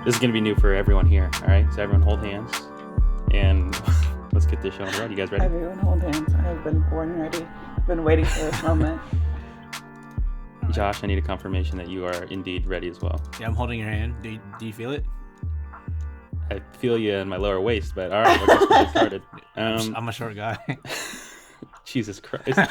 This is going to be new for everyone here, all right? So everyone hold hands, and let's get this show on the road. You guys ready? Everyone hold hands. I have been born ready. I've been waiting for this moment. Josh, I need a confirmation that you are indeed ready as well. Yeah, I'm holding your hand. Do you feel it? I feel you in my lower waist, but all right, let's get started. I'm a short guy. Jesus Christ. All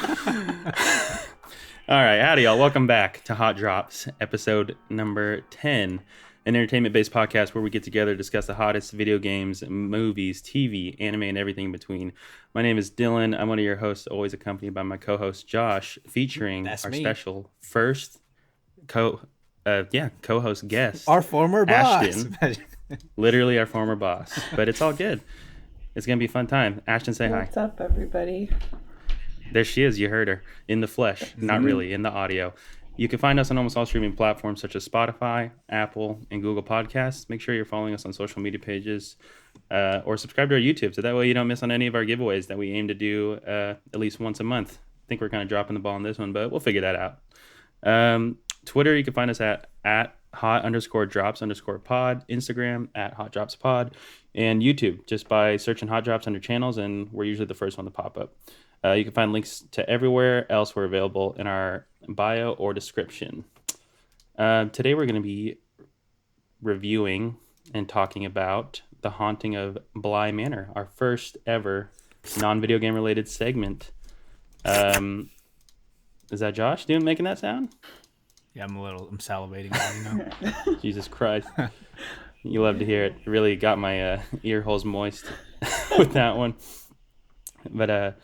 right, howdy y'all. Welcome back to Hot Drops, episode number 10, an entertainment-based podcast where we get together to discuss the hottest video games, movies, TV, anime, and everything in between. My name is Dylan. I'm one of your hosts, always accompanied by my co-host Josh, featuring our special first co-host guest, our former Ashton. boss. Literally our former boss, but it's all good. It's gonna be a fun time. Ashton, say hi. What's up, everybody? There she is. You heard her in the flesh, not really in the audio. You can find us on almost all streaming platforms such as Spotify, Apple, and Google Podcasts. Make sure you're following us on social media pages or subscribe to our YouTube so that way you don't miss on any of our giveaways that we aim to do at least once a month. I think we're kind of dropping the ball on this one, but we'll figure that out. Twitter, you can find us at hot_drops_pod, Instagram at hotdropspod, and YouTube just by searching Hot Drops under channels, and we're usually the first one to pop up. You can find links to everywhere else we're available in our bio or description. Today we're going to be reviewing and talking about The Haunting of Bly Manor, our first ever non-video game related segment. Is that Josh making that sound? Yeah, I'm salivating now, you know. Jesus Christ. You love to hear it. It really got my ear holes moist with that one. But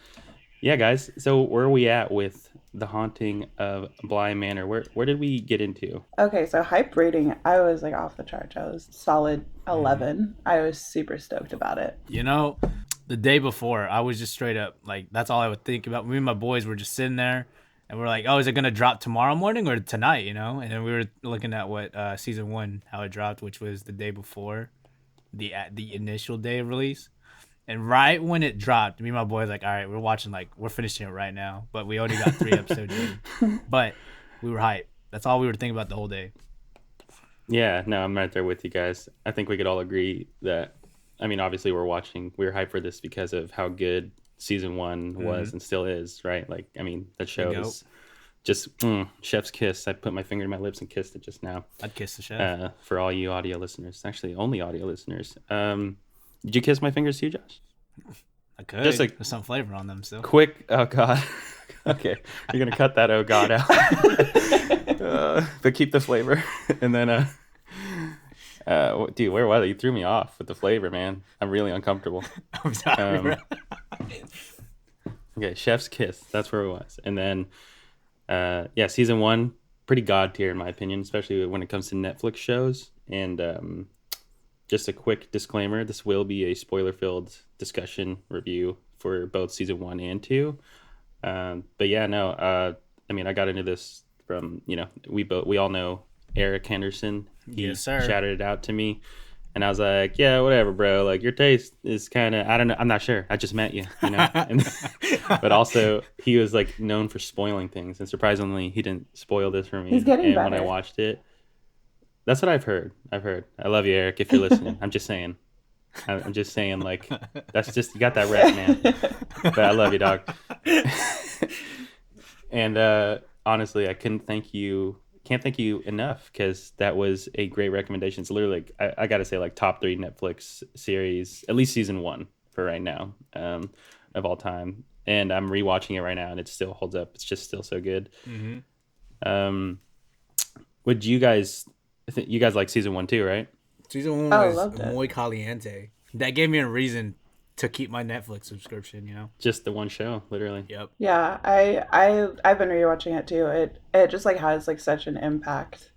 yeah, guys, so where are we at with The Haunting of Bly Manor? Where did we get into? Okay, so hype rating, I was like off the charts. I was solid 11. I was super stoked about it. You know, the day before, I was just straight up, like, that's all I would think about. Me and my boys were just sitting there, and we're like, oh, is it going to drop tomorrow morning or tonight, you know? And then we were looking at what season 1, how it dropped, which was the day before the initial day of release. And right when it dropped, me and my boys like, all right, we're finishing it right now. But we already got 3 episodes in. But we were hyped. That's all we were thinking about the whole day. Yeah, no, I'm right there with you guys. I think we could all agree that, I mean, obviously we were hyped for this because of how good season 1 was and still is, right? Like, I mean, that show is just chef's kiss. I put my finger to my lips and kissed it just now. I'd kiss the chef. For all you audio listeners. Actually, only audio listeners. Did you kiss my fingers too, Josh? I could. Just like there's some flavor on them still. Quick. Oh God. Okay, you're gonna cut that. Oh God out. But keep the flavor. And then, dude, where was it? You threw me off with the flavor, man. I'm really uncomfortable. I'm sorry. Okay, chef's kiss. That's where it was. And then, yeah, season 1, pretty god tier in my opinion, especially when it comes to Netflix shows. And just a quick disclaimer, this will be a spoiler-filled discussion review for both season 1 and 2. But yeah, no, I mean, I got into this from, you know, we all know Eric Henderson. He Yes, sir. shouted it out to me. And I was like, yeah, whatever, bro. Like, your taste is kind of, I don't know. I'm not sure. I just met you, you know? But also, he was, like, known for spoiling things. And surprisingly, he didn't spoil this for me. He's getting better. When I watched it, that's what I've heard. I love you, Eric, if you're listening. I'm just saying. I'm just saying, like, that's just, you got that rep, man. But I love you, dog. And honestly, I can't thank you enough because that was a great recommendation. It's literally, like, I got to say, like, top 3 Netflix series, at least season 1 for right now, of all time. And I'm rewatching it right now, and it still holds up. It's just still so good. Mm-hmm. Would you guys... you guys like season 1 too, right? Season 1 was muy caliente. That gave me a reason to keep my Netflix subscription, you know? Just the one show, literally. Yep. Yeah, I've been rewatching it too. It just like has like such an impact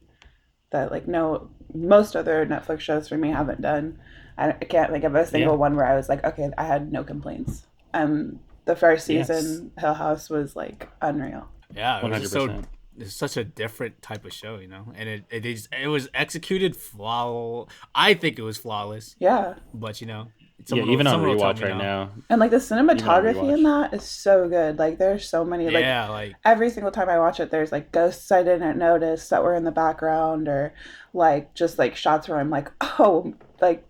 that like most other Netflix shows for me haven't done. I can't think of a single one where I was like, okay, I had no complaints. The first season, Hill House was like unreal. Yeah, 100%. It's such a different type of show, you know, and it was executed flawless. I think it was flawless. Yeah, but you know, Yeah, even on someone will tell rewatch me right no. now, And like the even on cinematography in rewatch. that is so good. Like there's so many like Yeah, like every single time I watch it there's like ghosts I didn't notice that were in the background or like just like shots where I'm like, "Oh, like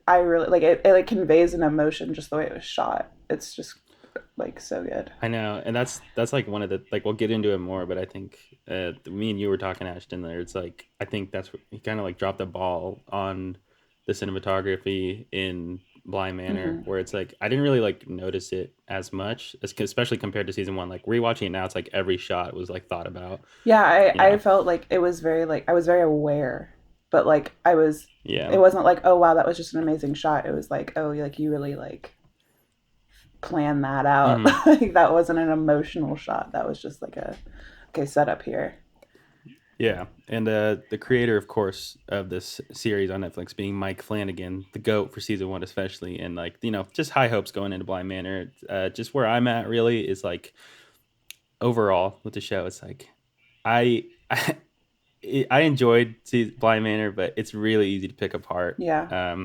I really like it like conveys an emotion just the way it was shot." It's just like so good. I know, and that's like one of the like we'll get into it more, but I think me and you were talking Ashton there. It's like I think that's what he kind of like dropped the ball on the cinematography in Bly Manor, Hmm. where it's like I didn't really like notice it as much, especially compared to season one. Like rewatching it now, it's like every shot was like thought about. Yeah, You I know? felt like it was very like I was very aware, but like I was Yeah. it wasn't like, "Oh wow, that was just an amazing shot." It was like, "Oh, like you really like plan that out." Hmm. Like that wasn't an emotional shot. That was just like a okay, set up here. Yeah, and the creator, of course, of this series on Netflix being Mike Flanagan, the goat for season one, especially, and like just high hopes going into Blind Manor. Just where I'm at really is like overall with the show, it's like I I, I enjoyed Blind Manor, but it's really easy to pick apart. Yeah.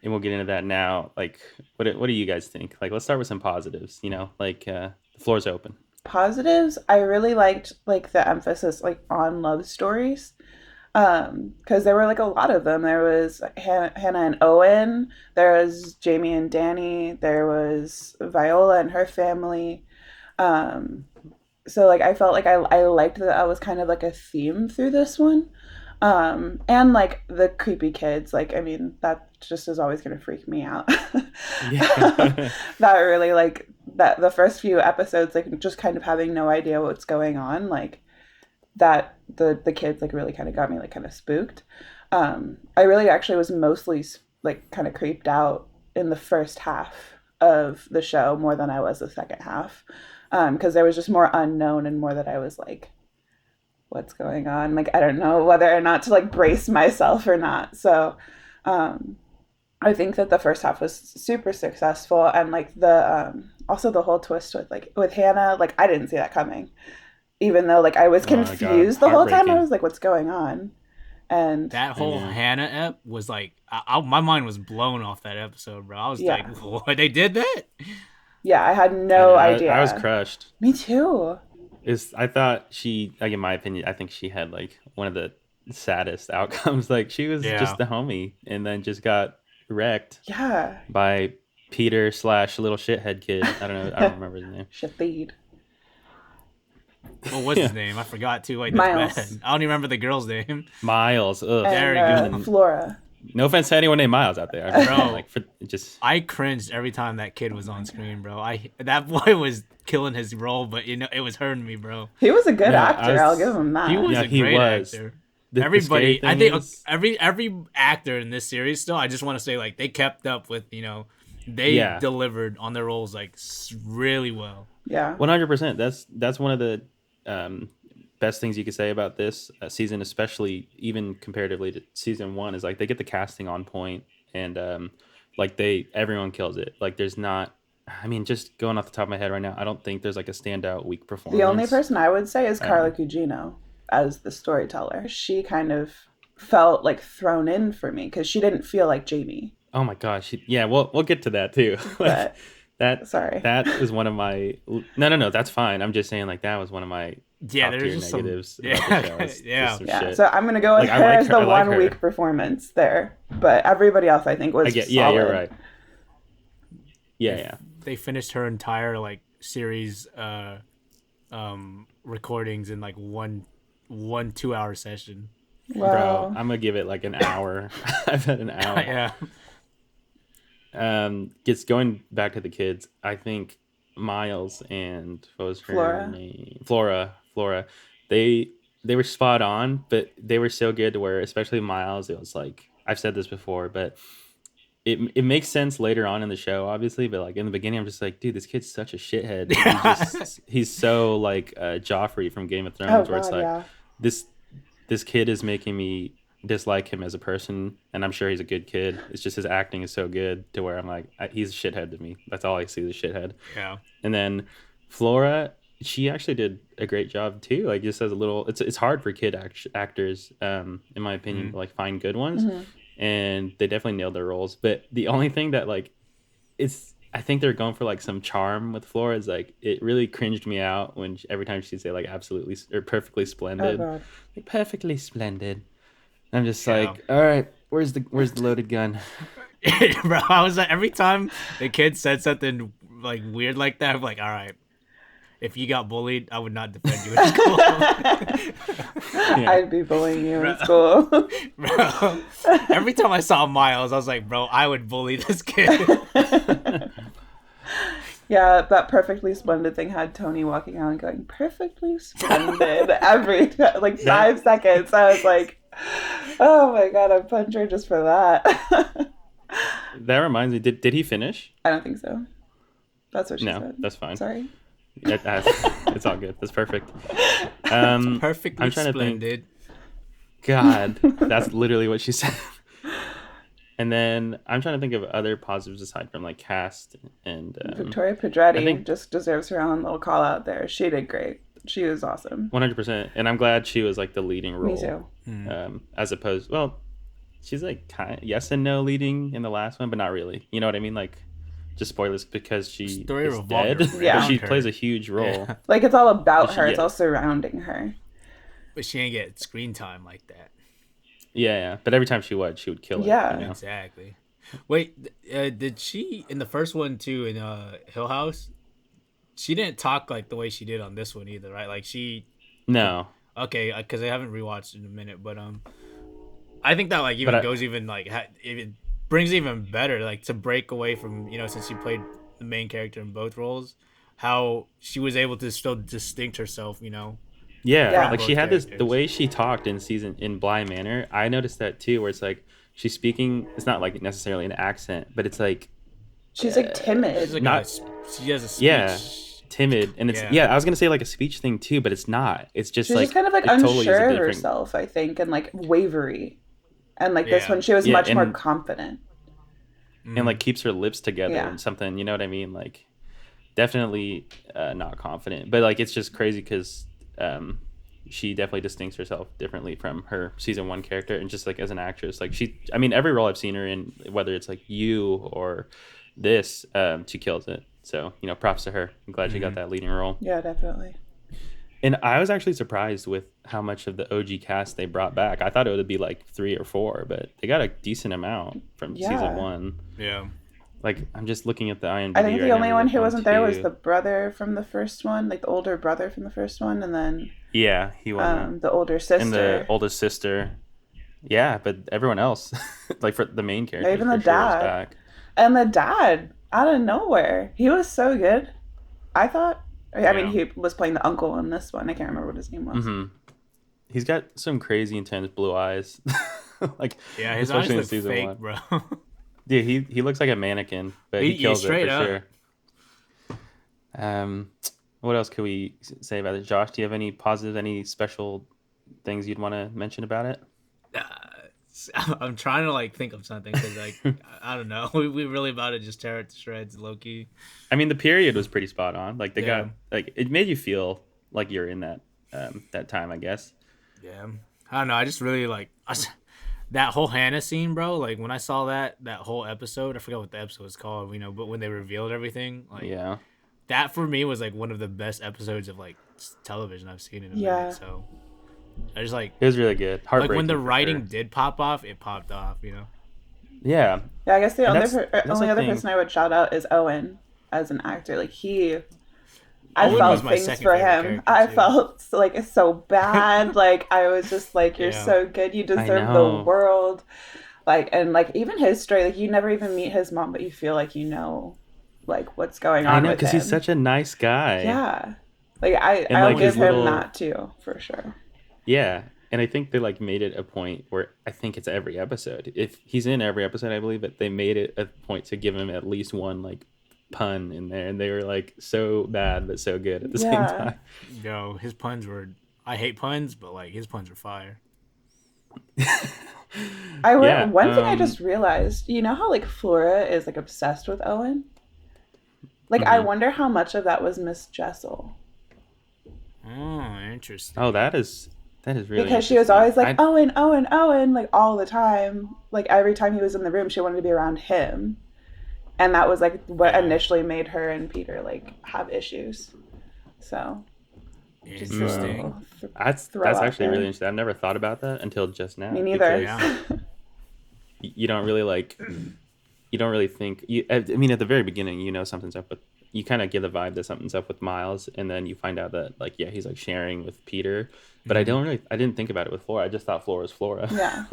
And we'll get into that now. Like, what do you guys think? Like, let's start with some positives. Like the floor's open. Positives, I really liked like the emphasis like on love stories. Because there were like a lot of them. There was Hannah and Owen, there was Jamie and Danny, there was Viola and her family. Um, so like I felt like I liked that that was kind of like a theme through this one. And like the creepy kids, like I mean that just is always gonna freak me out. Yeah. That really like that the first few episodes, like just kind of having no idea what's going on, like that the kids like really kind of got me like kind of spooked. I really actually was mostly like kind of creeped out in the first half of the show more than I was the second half, because there was just more unknown and more that I was like, what's going on? Like I don't know whether or not to like brace myself or not. So um, I think that the first half was super successful, and like the also the whole twist with like with Hannah, like I didn't see that coming. Even though like I was Oh my god, confused the whole time, I heartbreaking. was like, "What's going on?" And that I whole know. Hannah ep was like, my mind was blown off that episode, bro. I was like, yeah, what? They did that? yeah, I had I know. no I was idea. crushed. Me too. Is I thought she, like in my opinion, I think she had like one of the saddest outcomes. Like she was Yeah. just the homie, and then just got wrecked Yeah, by Peter slash little shithead kid. I don't know. I don't remember his name. Shafid, What was his Yeah, name? I forgot too. Like that's Miles, bad. I don't even remember the girl's name. Miles. Ugh. There and we Even go, the Flora. no offense to anyone named Miles out there. I'm just saying bro. like for just I cringed every time that kid was on screen, bro. I that boy was killing his role, but it was hurting me, bro. He was a good no. I actor. I'll give was him He that. was yeah. a He great was. actor. The scary Everybody, I thing think is every actor in this series still. I just want to say like they kept up with they yeah. delivered on their roles like really well. Yeah, 100%. That's one of the um, best things you could say about this season, especially even comparatively to season one, is like they get the casting on point, and like everyone kills it. Like there's not. I mean, just going off the top of my head right now, I don't think there's like a standout weak the only performance. person I would say is Carla Um, Gugino as the storyteller. She kind of felt like thrown in for me because she didn't feel like Jamie. oh my gosh, yeah, we'll get to that too. Like But that sorry. that was one of my no, that's fine. I'm just saying like that was one of my Yeah, top there's tier just some. negatives about the show. Yeah, Is just yeah. some Yeah, shit. so I'm gonna go with Like her as the I like one her. weak performance there, but everybody else I think I was get yeah, you're solid. right. Yeah, They yeah. they finished her entire like series recordings in like one 2 hour session. Bro, Well, I'm gonna give it like an hour. I've had an hour. Yeah. Gets going back to the kids. I think Miles and what was her Flora. name? Flora. They they were spot on, but they were so good to where, especially Miles, it was like I've said this before, but it makes sense later on in the show, obviously. But like in the beginning, I'm just like, dude, this kid's such a shithead. Yeah. He's so like Joffrey from Game of Oh Thrones, where it's God, like yeah, this this kid is making me dislike him as a person, and I'm sure he's a good kid. It's just his acting is so good to where I'm like, he's a shithead to me. That's all I see is a shithead. Yeah. And then Flora, she actually did a great job too. Like just as a little, it's hard for kid actors, in my opinion, Mhm. to like find good ones. hmm and they definitely nailed their roles. But the only thing that like it's I think they're going for like some charm with Flora. Is like it really cringed me out when every time she'd say like absolutely or perfectly Oh splendid, god. like perfectly splendid. I'm just Yeah. like, all right, where's the loaded gun? Bro, I was like, every time the kid said something like weird like that, I'm like, all right, if you got bullied, I would not defend you in school. Yeah, I'd be bullying you Bro, in school. bro, every time I saw Miles, I was like, bro, I would bully this kid. Yeah, that perfectly splendid thing had Tony walking around going perfectly splendid every like that 5 seconds. I was like, oh my god, I'd punch her just for that. that reminds me. Did he finish? I don't think so. That's what she No, said. that's fine. Sorry. It's all good. That's perfect. Perfectly I'm trying to think. splendid. God, that's literally what she said. And then I'm trying to think of other positives aside from like cast and Victoria I Pedretti think just deserves her own little call out there. She did great. She was awesome. 100%. And I'm glad she was like the leading Me role, too. as opposed. Well, she's like kind of, yes and no leading in the last one, but not really. You know what I mean? Like just spoilers because she Story is revolved dead, Yeah. but she around her. plays a huge role. Yeah. Like it's all about But her. It's yeah, all surrounding her. But she ain't get screen time like that. yeah. But every time she would kill it. Yeah. You know? Exactly. Wait, did she in the first one too in Hill House? She didn't talk like the way she did on this one either, right? Like she, No, okay, because I haven't rewatched in a minute, but I think that like but even goes even like it brings even better like to break away from since she played the main character in both roles, how she was able to still distinct herself, yeah, Yeah. from like she both had the characters. way she talked in Bly Manor. I noticed that too, where it's like she's speaking. It's not like necessarily an accent, but it's like She's like She's timid. like not she has a yeah speech. timid, and it's Yeah, yeah. I was gonna say like a speech thing too, but it's not. It's just She's just like kind of like it totally is a unsure of different herself, I think, and like wavery. And like this yeah. one, she was yeah, much more confident. and like Mm. keeps her lips together Yeah. and something. You know what I mean? Like definitely not confident, but like it's just crazy because she definitely distincts herself differently from her season one character, and just like as an actress, like I mean, every role I've seen her in, whether it's like you or this, she kills it. So props to her. I'm glad she got that leading role. Yeah, definitely. And I was actually surprised with how much of the OG cast they brought back. I thought it would be like 3 or 4, but they got a decent amount from season Yeah. one. Yeah. Like I'm just looking at the IMDb I think right the now. only We one look who on wasn't there was two. the brother from the first one, like the older brother from the first one, and then Yeah, he wasn't. the older And the sister. oldest sister. Yeah, but everyone else, like for the main characters, Even the for sure is dad. back. And the dad, out of nowhere. He was so good. I thought. I mean, Yeah. he was playing the uncle in this one. I can't remember what his name was. Hmm. He's got some crazy intense blue eyes, like Yeah, his eyes especially in look season fake, one. bro. Yeah, he looks like a mannequin, but he Yeah, kills it for straight up. sure. What else could we say about it, Josh? Do you have any positives, any special things you'd want to mention about it? I'm trying to like think of something because like I don't know. We really about to just tear it to shreds, low key. I mean, the period was pretty spot on. Like they Yeah. got like it made you feel like you're in that time, I guess. Yeah, I don't know. I just really like that whole Hannah scene, bro. Like when I saw that whole episode, I forgot what the episode was called, but when they revealed everything, like Yeah. that for me was like one of the best episodes of like television I've seen in a Yeah. minute. So I just It was really good. like Heartbreaking when the for writing sure. did pop off, it popped off. Yeah. Yeah, I guess the And other that's only the other thing. person I would shout out is Owen as an actor. Like I Owen felt was my things second for favorite him. character, I too. felt like it's so bad. Like I was just like, you're Yeah. so good. You deserve the know. world. Like and like even his story. Like you never even meet his mom, but you feel like like what's going I on know with because him. he's such a nice guy. Yeah. Like And I'll like give his him little that too for sure. yeah. And I think they like made it a point where I think it's every episode. If he's in every episode, I believe, but they made it a point to give him at least one like pun in there, and they were like so bad but so good at the same Yeah. time. Yo, his puns were. I hate puns, but like his puns were fire. Yeah. One thing I just realized, you know how like Flora is like obsessed with Owen? Like I Mhm. wonder how much of that was Miss Jessel. Oh, interesting. Oh, that is That is really because she was interesting. always like I Owen, Owen, Owen, like all the time. Like every time he was in the room, she wanted to be around him, and that was like what Yeah. initially made her and Peter like have issues. So just a Interesting. little throw that's out actually really there. interesting. I've never thought about that until just Me now neither. because Yeah. you don't really like you don't really think I mean at the very beginning you know something's up with you kind of get the vibe that something's up with Miles and then you find out that like yeah he's like sharing with Peter but Hmm. I didn't think about it with Flora. I just thought Flora was Flora Yeah.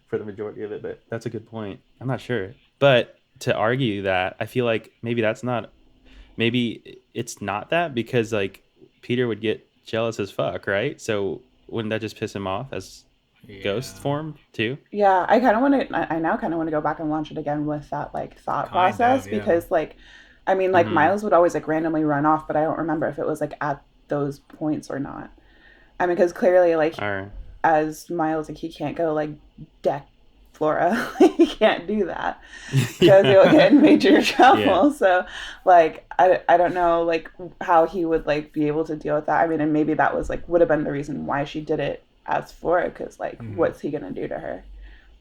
for the majority of it, but that's a good point. I'm not sure, but to argue that I feel like maybe it's not that because like Peter would get jealous as fuck, right? So wouldn't that just piss him off as ghost Yeah. form too? Yeah, I kind of want to. I now kind of want to go back and launch it again with that like thought Kind process of. Yeah. because like, I mean, like Mm-hmm. Miles would always like randomly run off, but I don't remember if it was like at those points or not. I mean, because clearly, like All right. as Miles, like he can't go like deck Flora, he can't do that because he'll Yeah. get in major Yeah. trouble. So, like, I don't know like how he would like be able to deal with that. I mean, and maybe that was like would have been the reason why she did it as Flora because like Hmm. what's he gonna do to her?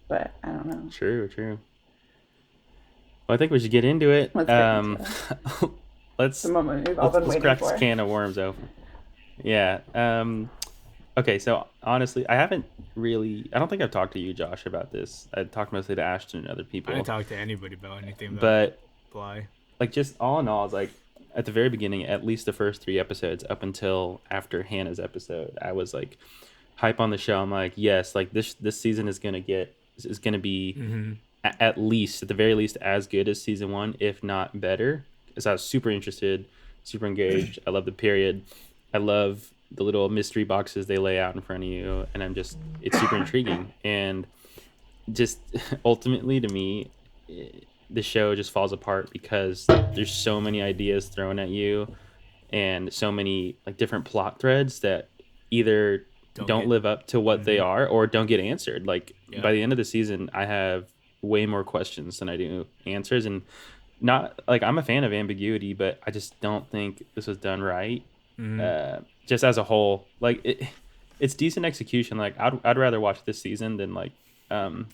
But I don't know. True. True. Well, I think we should get into it. Let's get into it. The Let's moment we've all been let's waiting crack this for. can of worms open. Yeah. Okay. So honestly, I don't think I've talked to you, Josh, about this. I talked mostly to Ashton and other I didn't people, talk to anybody about anything about but Bly. like just all in all, it's like at the very beginning, at least the first three episodes, up until after Hannah's episode, I was like hype on the show. I'm like, yes, like this season is gonna be Hmm. at least at the very least as good as season one, if not better. Because I was super interested, super engaged. I love the period. I love the little mystery boxes they lay out in front of you, and it's super intriguing. And just ultimately to me, the show just falls apart because there's so many ideas thrown at you and so many like different plot threads that either Don't don't get. live up to what they Hmm. are or don't get answered. Like by Yep. the end of the season, I have way more questions than I do answers, and not like I'm a fan of ambiguity, but I just don't think this was done right. Hmm. Just as a whole, it's decent execution. Like I'd rather watch this season um,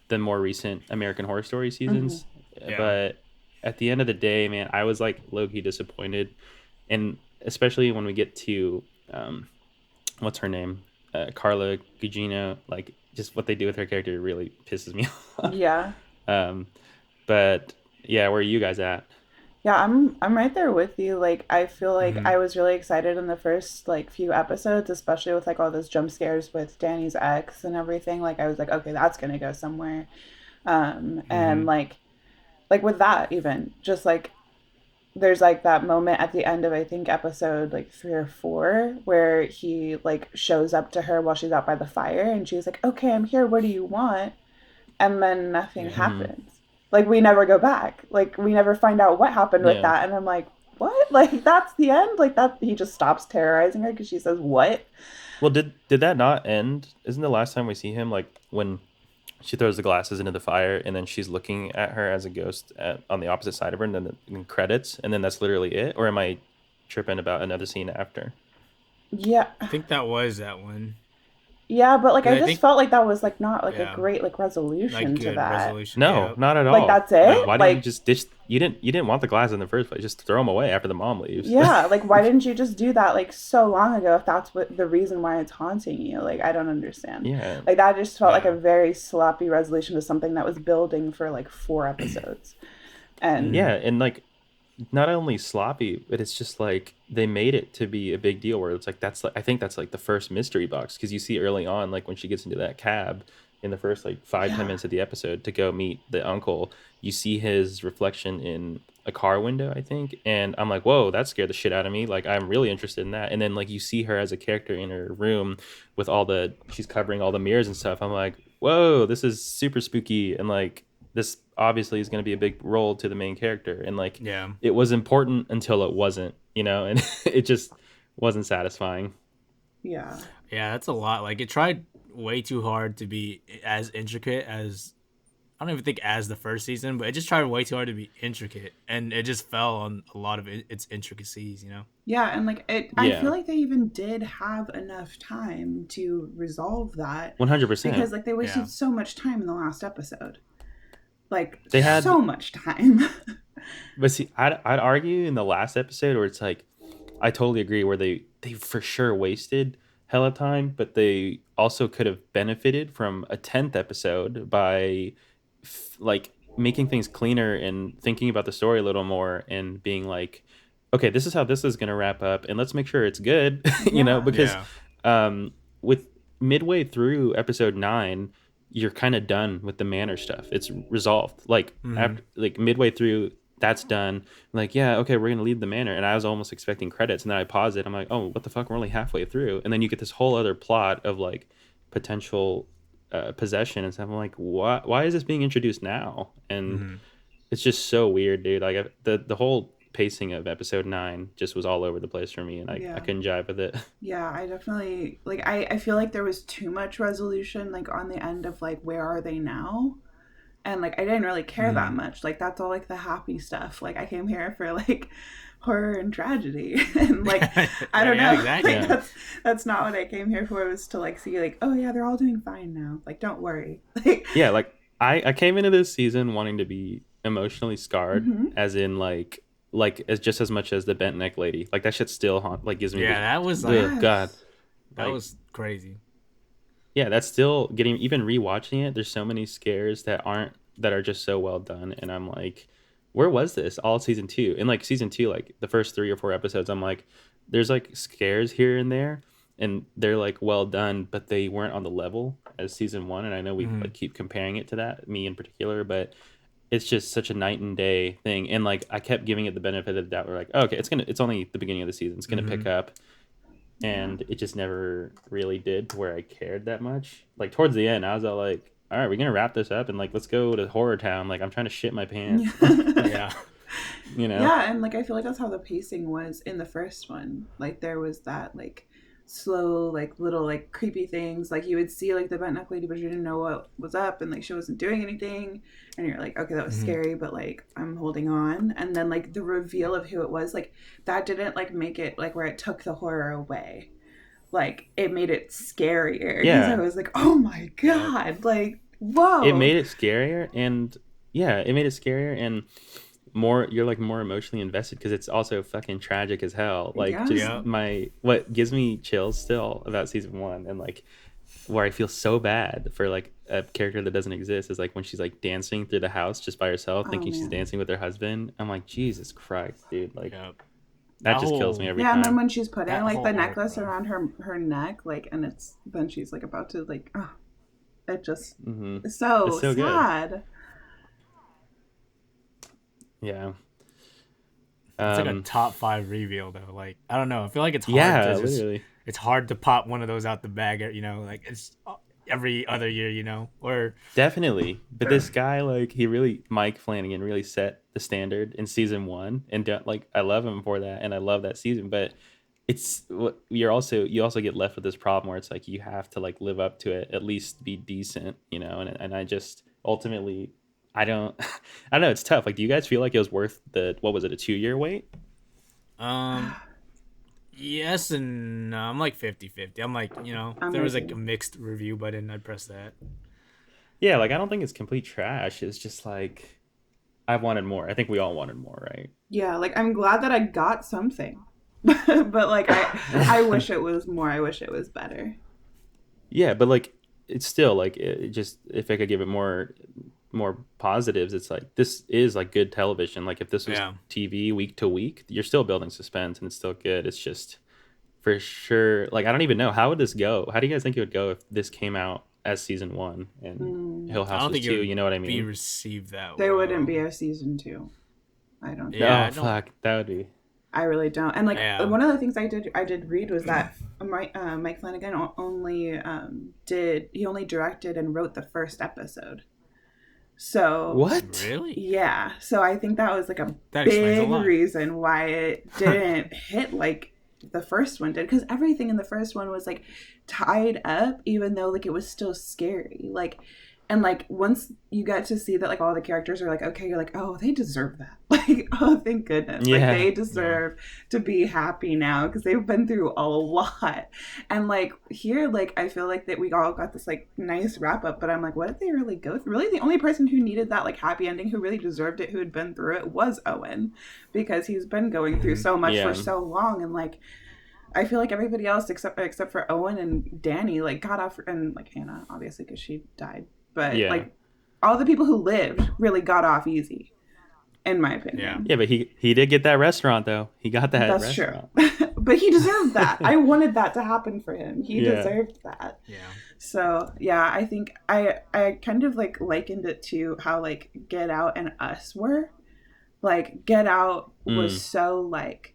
than more recent American Horror Story Mm-hmm. seasons. Yeah. But at the end of the day, man, I was like low key disappointed, and especially when we get to what's her name, Carla Gugino, like just what they do with her character really pisses me off. Yeah. um, but yeah, where are you guys at? Yeah, I'm right there with you. Like I feel like Hmm. I was really excited in the first like few episodes, especially with like all those jump scares with Danny's ex and everything. Like I was like, okay, that's gonna go somewhere. And Hmm. like with that even, just like there's like that moment at the end of I think episode like 3 or 4 where he like shows up to her while she's out by the fire and she's like, okay, I'm here. What do you want? And then nothing Yeah. Hmm. happens. Like we never go back. Like we never find out what happened with Yeah. that. And I'm like, what? Like that's the end? Like that he just stops terrorizing her because she says what? Well, did that not end? Isn't the last time we see him like when she throws the glasses into the fire and then she's looking at her as a ghost on the opposite side of her and then the credits and then that's literally it? Or am I tripping about another scene after? Yeah. I think that was that one. Yeah, but like Because I I just think, felt like that was like not like a yeah, great like like resolution to good that. resolution. No, Yep. not at Like all. that's No. it? Why didn't you Like just dish? You didn't want the glasses in the first place. Just throw them away after the mom leaves. yeah, like why didn't you just do that like so long ago if that's what the reason why it's haunting you? Like I don't understand. Yeah, Like that just felt like a Yeah. very sloppy resolution to something that was building for like 4 episodes. yeah, And Hmm. and like not only sloppy, but it's just like they made it to be a big deal. Where it's like that's like I think that's like the first mystery box because you see early on like when she gets into that cab in the first like 5-10 minutes yeah. of the episode to go meet the uncle, you see his reflection in a car window, I think, and I'm like, whoa, that scared the shit out of me. Like I'm really interested in that. And then like you see her as a character in her room with all the she's covering all the mirrors and stuff. I'm like, whoa, this is super spooky and like this obviously is going to be a big role to the main character and like Yeah. it was important until it wasn't, and it just wasn't satisfying. Yeah. Yeah, that's a lot. Like it tried way too hard to be as intricate as I don't even think as the first season, but it just tried way too hard to be intricate, and it just fell on a lot of its intricacies. You know. Yeah, and like I feel Yeah, like they even did have enough time to resolve that 100%. because like they Yeah. wasted so much time in the last episode. Like They had, so much time. but see, I'd argue in the last episode where it's like, I totally agree where they for sure wasted hella time, but they also could have benefited from a 10th episode by like making things cleaner and thinking about the story a little more and being like, okay, this is how this is going to wrap up and let's make sure it's good, Yeah. because Yeah. with midway through episode 9, you're kind of done with the manor stuff. It's resolved. Like Mm-hmm. after like midway through, that's done. Like, yeah, okay, we're gonna leave the manor, and I was almost expecting credits, and then I pause it. I'm like, oh, what the fuck? We're only halfway through, and then you get this whole other plot of like potential possession and stuff. I'm like, why is this being introduced now? And Mm-hmm. it's just so weird, dude. Like the whole pacing of episode 9 just was all over the place for me, and I Yeah. couldn't jive with it. Yeah, I definitely like I feel like there was too much resolution like on the end of like where are they now? And like I didn't really care that Mm-hmm. much. Like that's all like the happy stuff. Like I came here for like horror and tragedy. And like I don't Yeah, know. exactly. Like Yeah, that's not what I came here for. It was to like see like, oh yeah, they're all doing fine now. Like don't worry. Like yeah. Like I came into this season wanting to be emotionally scarred, mhm. as in like as just as much as the bent neck lady. Like that shit still like gives me Yeah, that was like ugh, God. Yes. that Like, was crazy. yeah, that's still getting, even rewatching it. There's so many scares that are just so well done, and I'm like, where was this all season 2? And like season 2, like the first 3 or 4 episodes, I'm like, there's like scares here and there, and they're like well done, but they weren't on the level as season 1. And I know we Mm-hmm. like keep comparing it to that, me in particular, but it's just such a night and day thing. And like I kept giving it the benefit of the doubt. We're like, oh, okay, it's only the beginning of the season. It's gonna Mm-hmm. pick up, Yeah. and it just never really did to where I cared that much. Like towards the end, I was all like, "All right, we're gonna wrap this up and like let's go to Horror Town." Like I'm trying to shit my pants, Yeah. you know? Yeah, and like I feel like that's how the pacing was in the first one. Like there was that like slow, like little like creepy things. Like you would see like the bent neck lady, but you didn't know what was up, and like she wasn't doing anything, and you're like, okay, that was Mm-hmm. scary, but like I'm holding on. And then like the reveal of who it was, like that didn't like make it like where it took the horror away. Like it made it scarier because I Yeah, was like, oh my Yep. god, like it whoa, made it scarier, and yeah, it made it scarier and more. You're like more emotionally invested because it's also fucking tragic as hell. Like yeah, just Yep. what gives me chills still about season 1, and like where I feel so bad for like a character that doesn't exist is like when she's like dancing through the house just by herself, oh thinking she's man. dancing with her husband. I'm like, Jesus Christ, dude! Like Yep. that That just kills me whole every Yeah, and then time. when she's putting that like the whole arc, necklace bro. around her neck, like, and it's then she's like about to like, oh, it just Hmm. it's It's so so good. sad. Yeah. It's like a Um. top 5 reveal though. Like I don't know. I feel like it's hard to Yeah. just Literally. it's hard to pop one of those out the bag. You know, like it's every other year. You know, or Definitely. But this guy, like, he really, Mike Flanagan, really set the standard in season 1, and like, I love him for that, and I love that season. But you also get left with this problem where it's like you have to like live up to it, at least be decent, and I just ultimately I don't I don't know, it's tough. Like, do you guys feel like it was worth the, what was it, a 2 year wait? um, yes and no. I'm like 50-50. I'm like, if I'm there was with like a you. mixed review button, I'd press that. Yeah, like, I don't think it's complete trash. It's just like I wanted more. I think we all wanted more, right? Yeah, like I'm glad that I got something, but like I wish it was more. I wish it was better. Yeah, but like it's still like it just, if I could give it more positives, it's like this is like good television. Like if this was Yeah. TV week to week, you're still building suspense and it's still good. It's just for sure, like I don't even know how would this go. How do you guys think it would go if this came out as season 1 and Mm, Hill I House don't was think it 2? would You know what I be mean? received that there wouldn't well. be a season 2. I don't think. Yeah, Oh I don't. fuck, that would be. I really don't. And like Yeah. one of the things I did read was that Mike Flanagan only he only directed and wrote the first episode. So What? Really? yeah, so I think that was like a That explains a big lot. reason why it didn't hit like the first one did, because everything in the first one was like tied up, even though like it was still scary. Like And like once you get to see that like all the characters are like okay, you're like, oh, they deserve that. Like, oh, thank goodness. Like Yeah. they deserve to be happy now because they've been through a lot. And like here, like I feel like that we all got this like nice wrap up, but I'm like, what did they really go through? Really the only person who needed that like happy ending, who really deserved it, who had been through it, was Owen, because he's been going through so much for so long. And like I feel like everybody else except for Owen and Danny like got off, and like Hannah obviously because she died, but like all the people who lived really got off easy, in my opinion. Yeah, but he did get that restaurant though. He got that. That's restaurant. true. But he deserved that. I wanted that to happen for him. He deserved that. Yeah. So yeah, I think I kind of like likened it to how like Get Out and Us were. Like Get Out was so like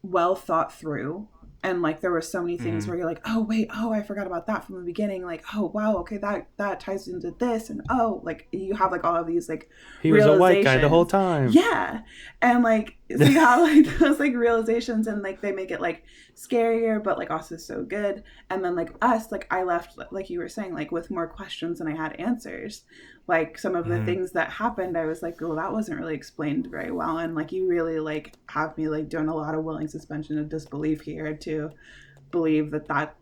well thought through, and like there were so many things where you're like, oh wait, oh I forgot about that from the beginning, like oh wow, okay, that ties into this, and oh like you have like all of these like he was a white guy the whole time. Yeah. And like so you have like those like realizations, and like they make it like scarier but like also so good. And then like Us, like I left like you were saying like with more questions than I had answers. Like some of the things that happened, I was like, well, that wasn't really explained very well. And like you really like have me like doing a lot of willing suspension of disbelief here to believe that that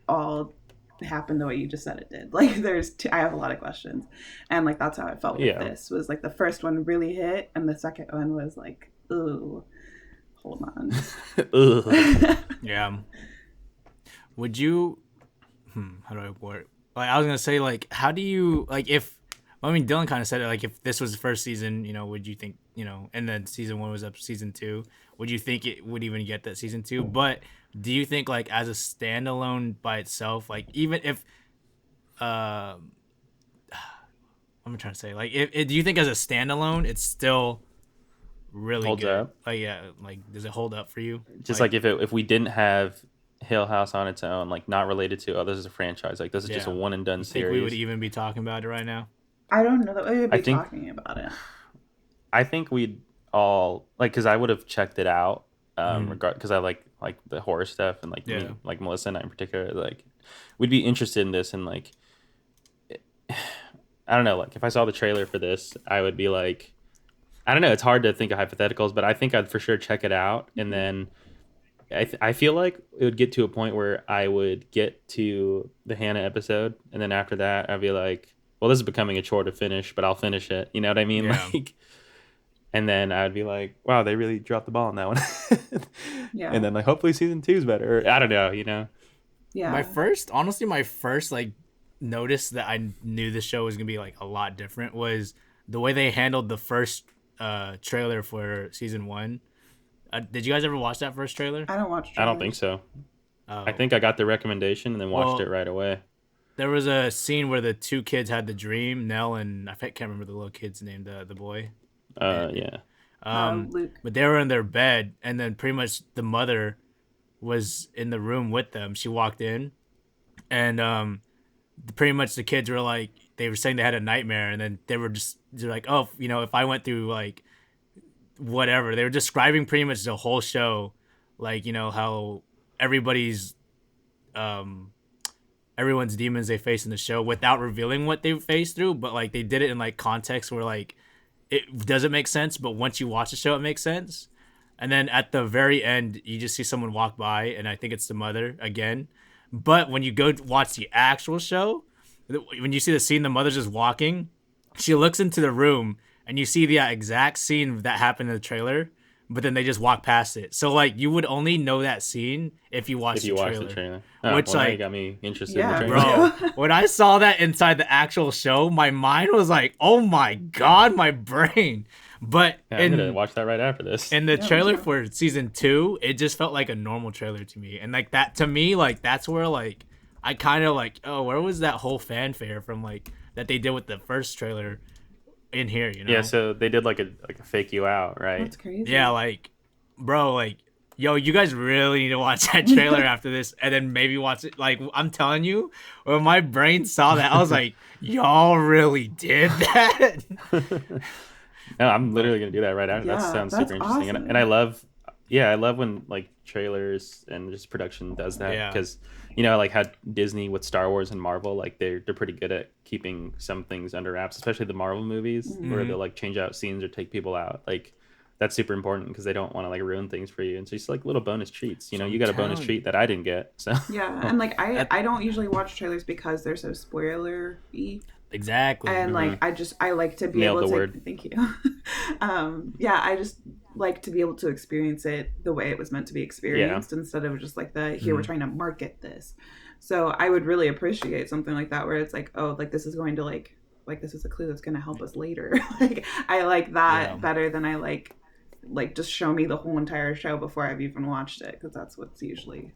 all happened the way you just said it did. Like I have a lot of questions, and like that's how I felt with this. Was like the first one really hit, and the second one was like, ooh, hold on. Yeah. Would you? How do I word? Like I was gonna say, like, how do you like if? I mean, Dylan kind of said it. Like, if this was the first season, you know, would you think, you know, and then season 1 was up season 2, would you think it would even get that season 2? But do you think, like, as a standalone by itself, like, even if, I'm trying to say, like, do you think as a standalone, it's still really holds good? up? Like, yeah, like, does it hold up for you? Just like if we didn't have Hill House on its own, like, not related to, oh, this is a franchise, like, this is just a one and done series. Think we would even be talking about it right now? I don't know that we would be talking about it. I think we'd all like, because I would have checked it out, because I like the horror stuff, and like me, like Melissa and I in particular, like we'd be interested in this, and like I don't know, like if I saw the trailer for this, I would be like, I don't know, it's hard to think of hypotheticals, but I think I'd for sure check it out, and then I feel like it would get to a point where I would get to the Hannah episode, and then after that, I'd be like, well, this is becoming a chore to finish, but I'll finish it. You know what I mean? Yeah. Like, and then I'd be like, wow, they really dropped the ball on that one. Yeah. And then like, hopefully season 2 is better. Or, I don't know, you know? Yeah. My first like notice that I knew the show was gonna be like a lot different was the way they handled the first trailer for season 1. Did you guys ever watch that first trailer? I don't watch trailers. I don't think so. I think I got the recommendation and then watched it right away. There was a scene where the 2 kids had the dream, Nell and I can't remember the little kid's name, the boy. Yeah. Luke. But they were in their bed, and then pretty much the mother was in the room with them. She walked in, and pretty much the kids were like, they were saying they had a nightmare, and then they're like, oh, you know, if I went through like whatever, they were describing pretty much the whole show, like, you know, how everyone's demons they face in the show without revealing what they faced through, but like they did it in like context where like it doesn't make sense, but once you watch the show it makes sense. And then at the very end you just see someone walk by, and I think it's the mother again. But when you go watch the actual show, when you see the scene, the mother's just walking, she looks into the room and you see the exact scene that happened in the trailer, but then they just walk past it. So like you would only know that scene if you watched the trailer. Oh, which well, like now you got me interested in the trailer. Bro, when I saw that inside the actual show, my mind was like, oh my god, my brain. But I'm gonna watch that right after this. In the trailer for season 2, it just felt like a normal trailer to me. And like that to me, like that's where like I kind of like, oh, where was that whole fanfare from like that they did with the first trailer in here, you know? Yeah, so they did like a fake you out, right? That's crazy. Yeah, like, bro, like, yo, you guys really need to watch that trailer after this, and then maybe watch it. Like, I'm telling you, when my brain saw that, I was like, y'all really did that? No, I'm literally gonna do that right after. Yeah, that sounds super interesting, awesome. and I love when like trailers and just production does that, because like how Disney with Star Wars and Marvel, like they're pretty good at keeping some things under wraps, especially the Marvel movies where Mm-hmm. they'll like change out scenes or take people out. Like that's super important because they don't want to like ruin things for you. And so it's like little bonus treats. So You I'm got a bonus telling treat you. that I didn't get. So Yeah, and like That, I don't usually watch trailers because they're so spoiler-y. exactly. And like I like to be nailed able the to, word. thank you. Yeah, I just like to be able to experience it the way it was meant to be Yeah. experienced instead of just like the here we're Mm. trying to market this. So I would really appreciate something like that where it's like, oh, like this is going to like this is a clue that's going to help us later. Like I like Yeah. that better than I like just show me the whole entire show before I've even watched it, because that's what's usually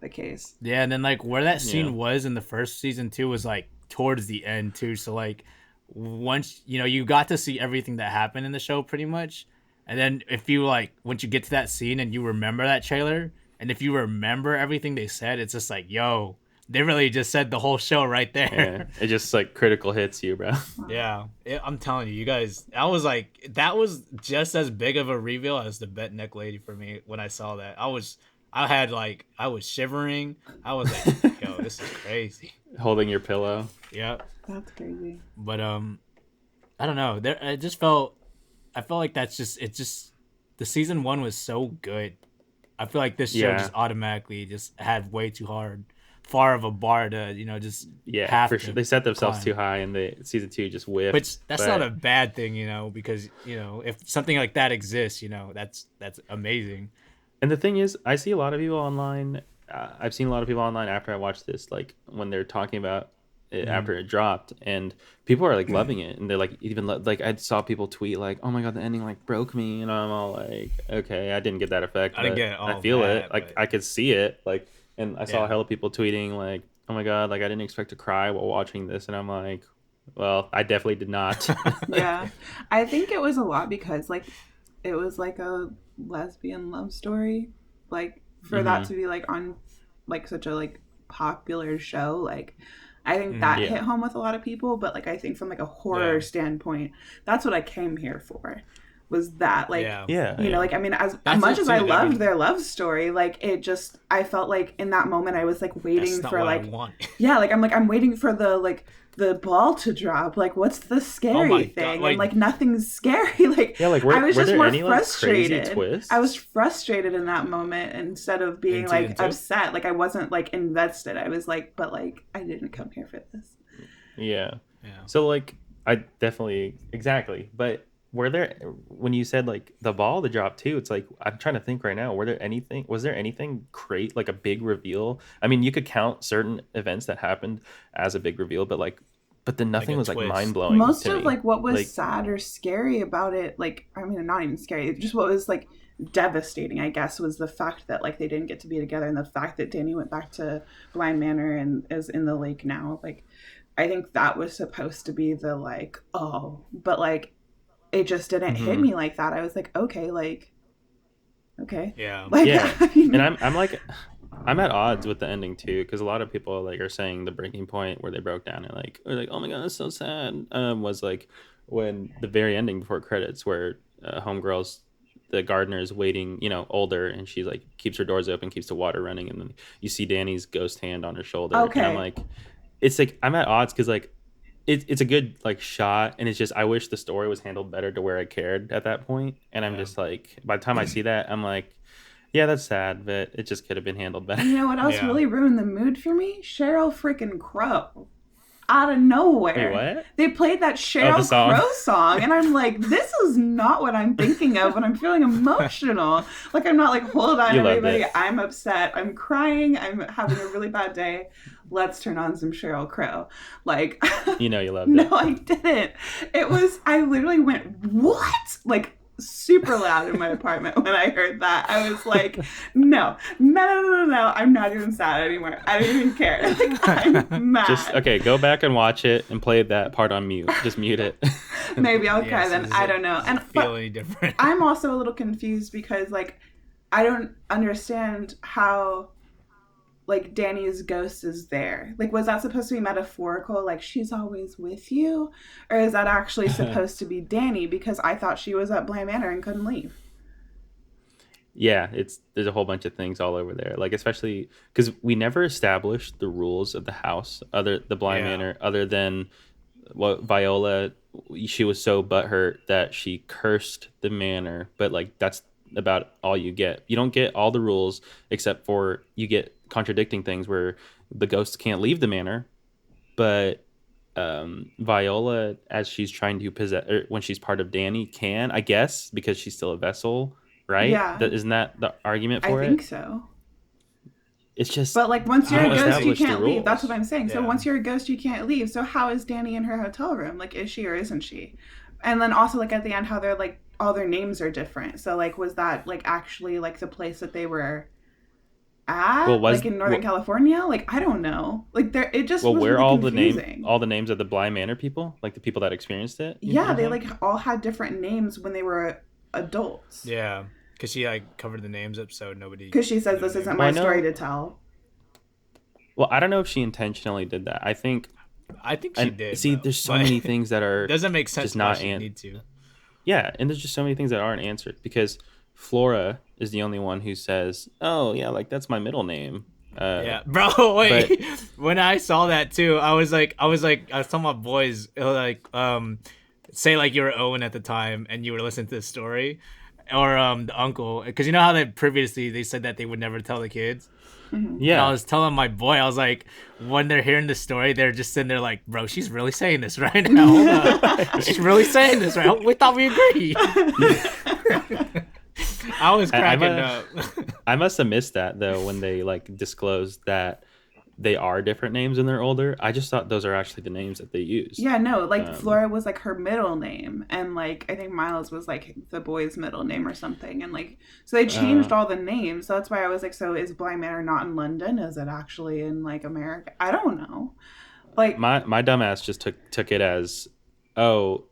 the case. Yeah, and then like where that Yeah. scene was in the first season too was like towards the end too. So like once you got to see everything that happened in the show pretty much, and then if you like once you get to that scene and you remember that trailer, and if you remember everything they said, it's just like yo, they really just said the whole show right Yeah. there. It just like critical hits you, bro. Yeah, I'm telling you, you guys, I was like, that was just as big of a reveal as the Bet Neck Lady for me when I saw that. I was shivering. I was like, yo, this is crazy. Holding your pillow. Yeah, That's crazy. but I don't know. I felt like the season one was so good. I feel like this show Yeah. just automatically just had way too far of a bar to just Yeah, have for sure. to They set themselves climb. too high and the season 2 just whiffed. Which that's not But a bad thing, because if something like that exists, that's amazing. and the thing is, I see a lot of people online. I've seen a lot of people online after I watched this, like when they're talking about it Mm. after it dropped, and people are like loving it, and they're like even like I saw people tweet like, "Oh my god, the ending like broke me," and I'm all like, "Okay, I didn't get that effect, I didn't but get I all feel it. that, Like but I could see it, like." And I saw yeah, hella people tweeting like, "Oh my god, like I didn't expect to cry while watching this," and I'm like, "Well, I definitely did not." Yeah. I think it was a lot because like it was like a lesbian love story. Like for that Hmm. to be like on like such a like popular show, like I think Mhm. that Yeah, hit home with a lot of people, but like I think from like a yeah, horror standpoint, that's what I came here for. Was that like, yeah. yeah, you know, yeah. like I mean, as That's much it as I too. I loved mean, their love story, like it just I felt like in that moment I was like that's waiting not for what I like, want. yeah, like I'm waiting for the ball to drop. Like what's the Oh my scary god! thing? And Like, like nothing's scary. Like Yeah, like I was were just there more any like crazy frustrated. I was twists? frustrated in that moment instead of being in season like two. upset. Like I wasn't like invested. I was like, but like I didn't come here for this. Yeah. Yeah. So like I definitely exactly. But were there when you said like the ball to drop too, it's like I'm trying to think right now, was there anything great like a big reveal? I mean, you could count certain events that happened as a big reveal, but then Like nothing a was like mind twist. blowing Most to of me. like what was Like sad or scary about it, like I mean not even scary, just what was like devastating, I guess, was the fact that like they didn't get to be together, and the fact that Danny went back to Bly Manor and is in the lake now. Like I think that was supposed to be the like, oh, but like it just didn't hit mhm. me like that. I was like, okay, like okay. Yeah. Like Yeah. I And mean, I'm like I'm at odds with the ending too because a lot of people like are saying the breaking point where they broke down and like are like oh my god that's so sad was like when the very ending before credits where homegirls the gardener is waiting older and she's like keeps her doors open keeps the water running and then you see Danny's ghost hand on her shoulder and I'm okay. like it's like I'm at odds because like it's a good like shot and it's just I wish the story was handled better to where I cared at that point and I'm Yeah. just like by the time I see that I'm like yeah, that's sad, but it just could have been handled better. And you know what else Yeah. really ruined the mood for me? Cheryl freaking Crow. Out of Wait, nowhere. what? They played that Oh, the Cheryl song. Crow song, and I'm like, this is not what I'm thinking of when I'm feeling emotional. Like, I'm not like, hold on, You loved everybody, it. I'm upset, I'm crying, I'm having a really bad day. Let's turn on some Cheryl Crow. Like, You loved no, it. I didn't. I literally went, what? Like, super loud in my apartment when I heard that. I was like, no, I'm not even sad anymore. I don't even care. Like, I'm Just mad. okay, go back and watch it and play that part on mute. Just mute it. Maybe I'll Yeah. cry So then. I don't know. does And it feel but any different? I'm also a little confused because like I don't understand how like Danny's ghost is there. Like was that supposed to be metaphorical, like she's always with you? Or is that actually supposed to be Danny? Because I thought she was at Bly Manor and couldn't leave. Yeah, there's a whole bunch of things all over there. Like especially because we never established the rules of the house, other the Bly Yeah. Manor, other than what Viola. She was so butthurt that she cursed the manor, but like that's about all you get. You don't get all the rules except for you get contradicting things where the ghosts can't leave the manor, but Viola, as she's trying to possess, or when she's part of Danny, can, I guess, because she's still a vessel, right? Yeah, That isn't that the argument I for think it? so. It's just But like once you you're a don't ghost, you establish the can't leave. That's what rules. I'm saying. So Yeah. once you're a ghost, you can't leave. So how is Danny in her hotel room? Like, is she or isn't she? And then also like at the end, how they're like all their names are different. So like, was that like actually like the place that they were Well, at, like in Northern California? Like I don't know. Like there, it just was where really confusing. all the names of the Bly Manor people, like the people that experienced it. Yeah, You're they saying? like all had different names when they were adults. Yeah, because she like covered the names up so nobody Because she says knew this the isn't name. Well, my I story know. to tell. Well, I don't know if she intentionally did that. I think, I think she and did, see, bro. there's so But many things that it are doesn't make sense just why not she need to. yeah, and there's just so many things that aren't answered because Flora is the only one who says, "Oh yeah, like that's my middle name." Yeah, bro. But Wait, when I saw that too, I was telling my boys, like, say like you were Owen at the time and you were listening to the story, or the uncle, because you know how they previously they said that they would never tell the kids. Hmm. And I yeah, was telling my boy, I was like, when they're hearing the story, they're just sitting there like, bro, she's really saying this right now. Hold up. She's really saying this right. We thought we agreed. I was cracking up. I must have missed that though when they like disclosed that they are different names when they're older. I just thought those are actually the names that they used. Yeah, no, like Um, Flora was like her middle name, and like I think Miles was like the boy's middle name or something, and like so they uh, changed all the names. So that's why I was like, so is Bly Manor not in London? Is it actually in like America? I don't know. Like, my dumbass just took it as, oh,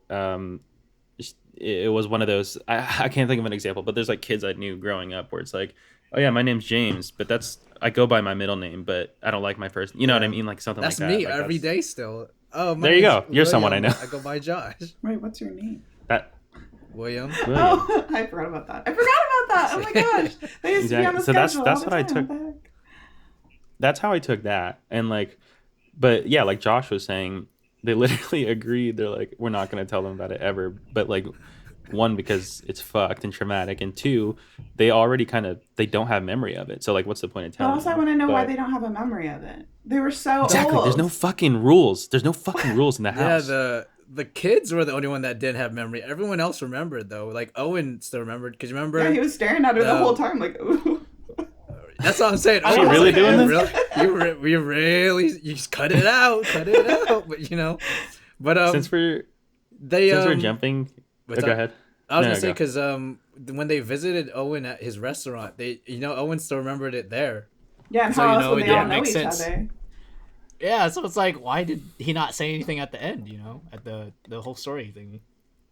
it was one of those. I can't think of an example, but there's like kids I knew growing up where it's like, oh yeah, my name's James, but that's I go by my middle name, but I don't like my first. You know what I Yeah. mean? Like something like That's that. me Like every that's day still. Oh, my there you name's go. You're someone I William. know. I go by Josh. wait, what's your name? That William. William. Oh, I forgot about that. I forgot about that. Oh my gosh, they used to be on Exactly. the So schedule that's all what the I time. took. What the heck? That's how I took that. And like, but yeah, like Josh was saying, they literally agreed. They're like, we're not going to tell them about it ever. But like, one, because it's fucked and traumatic, and two, they already they don't have memory of it. So like, what's the point of But telling also, I them? want to know why they But don't have a memory of it. They were so exactly, there's old. no fucking rules. There's no fucking rules in the Yeah, house. the kids were the only one that didn't have memory. Everyone else remembered though. Like Owen still remembered because remember. Yeah, he was staring at her the the- whole time, like, ooh. That's what I'm saying. Is she Owen was really like, doing "You this?" we really, you just cut it out, cut it out. But you know, but since we're they since we're jumping, what's go up? ahead. I was No, gonna no, say go. because when they visited Owen at his restaurant, they Owen still remembered it there. Yeah, and So, how you else know, would it they all didn't know make each sense. other? Yeah, so it's like, why did he not say anything at the end? At the whole story thing.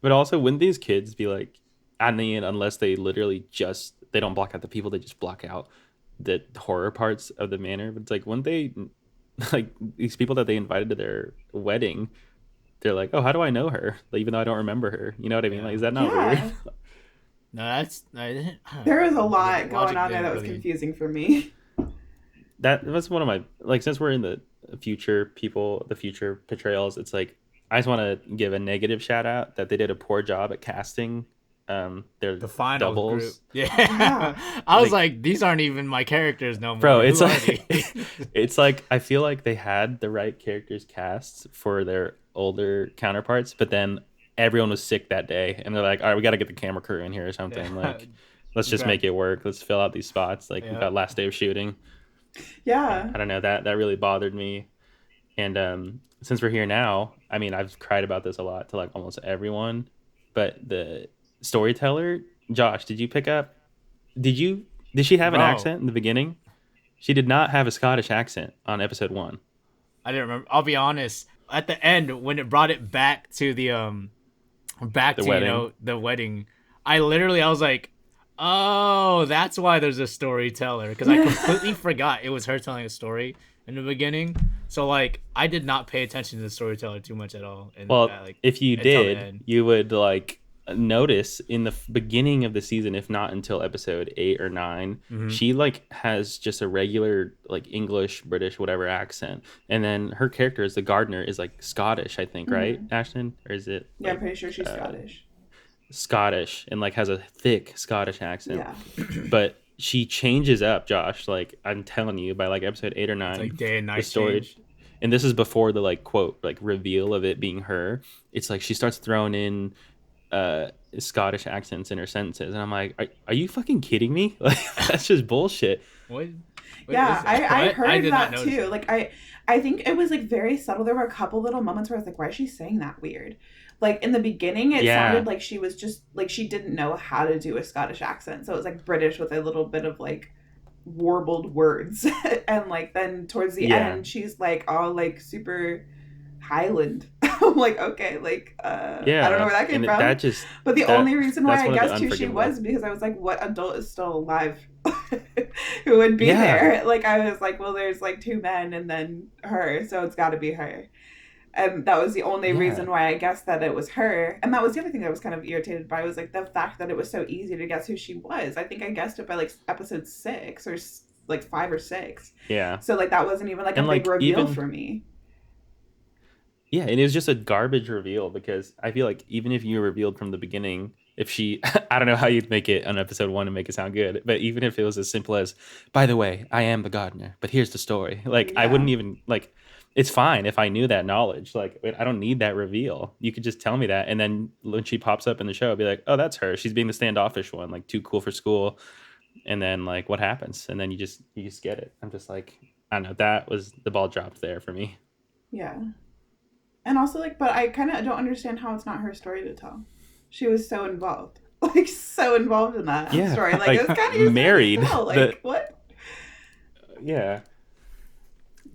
But also, wouldn't these kids be like, at the end, unless they literally just they don't block out the people, they just block out the horror parts of the manor. But it's like, wouldn't they, like these people that they invited to their wedding, they're like, oh, how do I know her? Like, even though I don't remember her. You know what I mean? Yeah. Like, is that not Yeah. weird? No, that's I didn't. There was a The lot going logic on there didn't that was really- confusing for me. That was one of my like. Since we're in the future people, the future portrayals, it's like I just want to give a negative shout out that they did a poor job at casting their The final doubles. group. Yeah. Yeah. I was Like- like, these aren't even my characters no more. Bro, it's Who are like these? it's like I feel like they had the right characters cast for their older counterparts, but then everyone was sick that day, and they're like, "All right, we got to get the camera crew in here or something. Yeah. Like, let's just make it work. Let's fill out these spots. Like, we Yeah. got last day of shooting." Yeah. I don't know, that really bothered me. And since we're here now, I mean, I've cried about this a lot to like almost everyone, but the storyteller, Josh, did you pick up? Did she have an Bro. accent in the beginning? She did not have a Scottish accent on episode 1. I didn't remember. I'll be honest. At the end, when it brought it back to the wedding. the wedding, I was like, oh, that's why there's a storyteller, because I completely forgot it was her telling a story in the beginning. So like, I did not pay attention to the storyteller too much at all. And Well, like, if you until the did, end. you would like notice in the beginning of the season, if not until episode 8 or 9, Mm-hmm. she like has just a regular like English, British, whatever accent, and then her character as the gardener is like Scottish, I think, right, Mm-hmm. Ashton, or is it Yeah, I'm like pretty sure she's uh, Scottish. Scottish and like has a thick Scottish accent, Yeah. but she changes up, Josh. Like I'm telling you, by like episode 8 or 9, It's like day and the night story, change. and this is before the like quote like reveal of it being her. It's like she starts throwing in uh Scottish accents in her sentences, and I'm like, are you fucking kidding me? Like that's just bullshit. What? What Yeah, is that? I What? I heard did not that notice too. that. Like I think it was like very subtle. There were a couple little moments where I was like, why is she saying that weird? Like in the beginning it sounded Yeah, like she was just like she didn't know how to do a Scottish accent. So it was like British with a little bit of like warbled words. And like then towards the yeah, end she's like all like super Highland. I'm like, okay, like I don't know yeah, where that came and from. that just But the only reason why that's I one of the guessed who she was unforgivable. because I was like, what adult is still alive who would be Yeah, there? Like I was like, well, there's like two men and then her, so it's got to be her. And that was the only yeah, reason why I guessed that it was her. And that was the other thing that I was kind of irritated by was like the fact that it was so easy to guess who she was. I think I guessed it by like episode 6 or like 5 or 6. yeah, So like that wasn't even like a and big like reveal even for me. yeah, and it was just a garbage reveal because I feel like even if you revealed from the beginning, if she, I don't know how you'd make it on episode 1 and make it sound good, but even if it was as simple as, by the way, I am the gardener, but here's the story. Like, I Yeah. wouldn't even, like, it's fine if I knew that knowledge. Like, I don't need that reveal. You could just tell me that. And then when she pops up in the show, I'll be like, oh, that's her. She's being the standoffish one, like, too cool for school. And then, like, what happens? And then you just get it. I'm just like, I don't know. That was the ball dropped there for me. Yeah. And also like but I kind of don't understand how it's not her story to tell. She was so involved. Like so involved in that Yeah. story. Like it Like, was kind of your story married. to tell. The, Like what? yeah.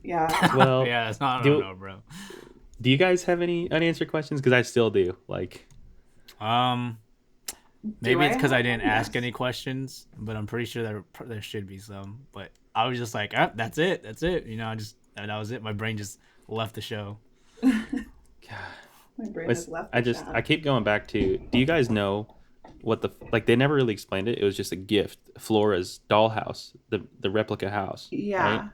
Yeah. Well, Yeah, that's not. I don't do know, bro. do you guys have any unanswered questions? Because I still do. Like, Um, Do maybe I it's because I have didn't one? ask Yes. any questions, but I'm pretty sure there should be some. But I was just like, ah, that's it, that's it. You know, I just that was it. My brain just left the show. My brain has left the I chat. keep going back to. Do you guys know what the like? They never really explained it. It was just a gift. Flora's dollhouse, the replica house, right? Yeah.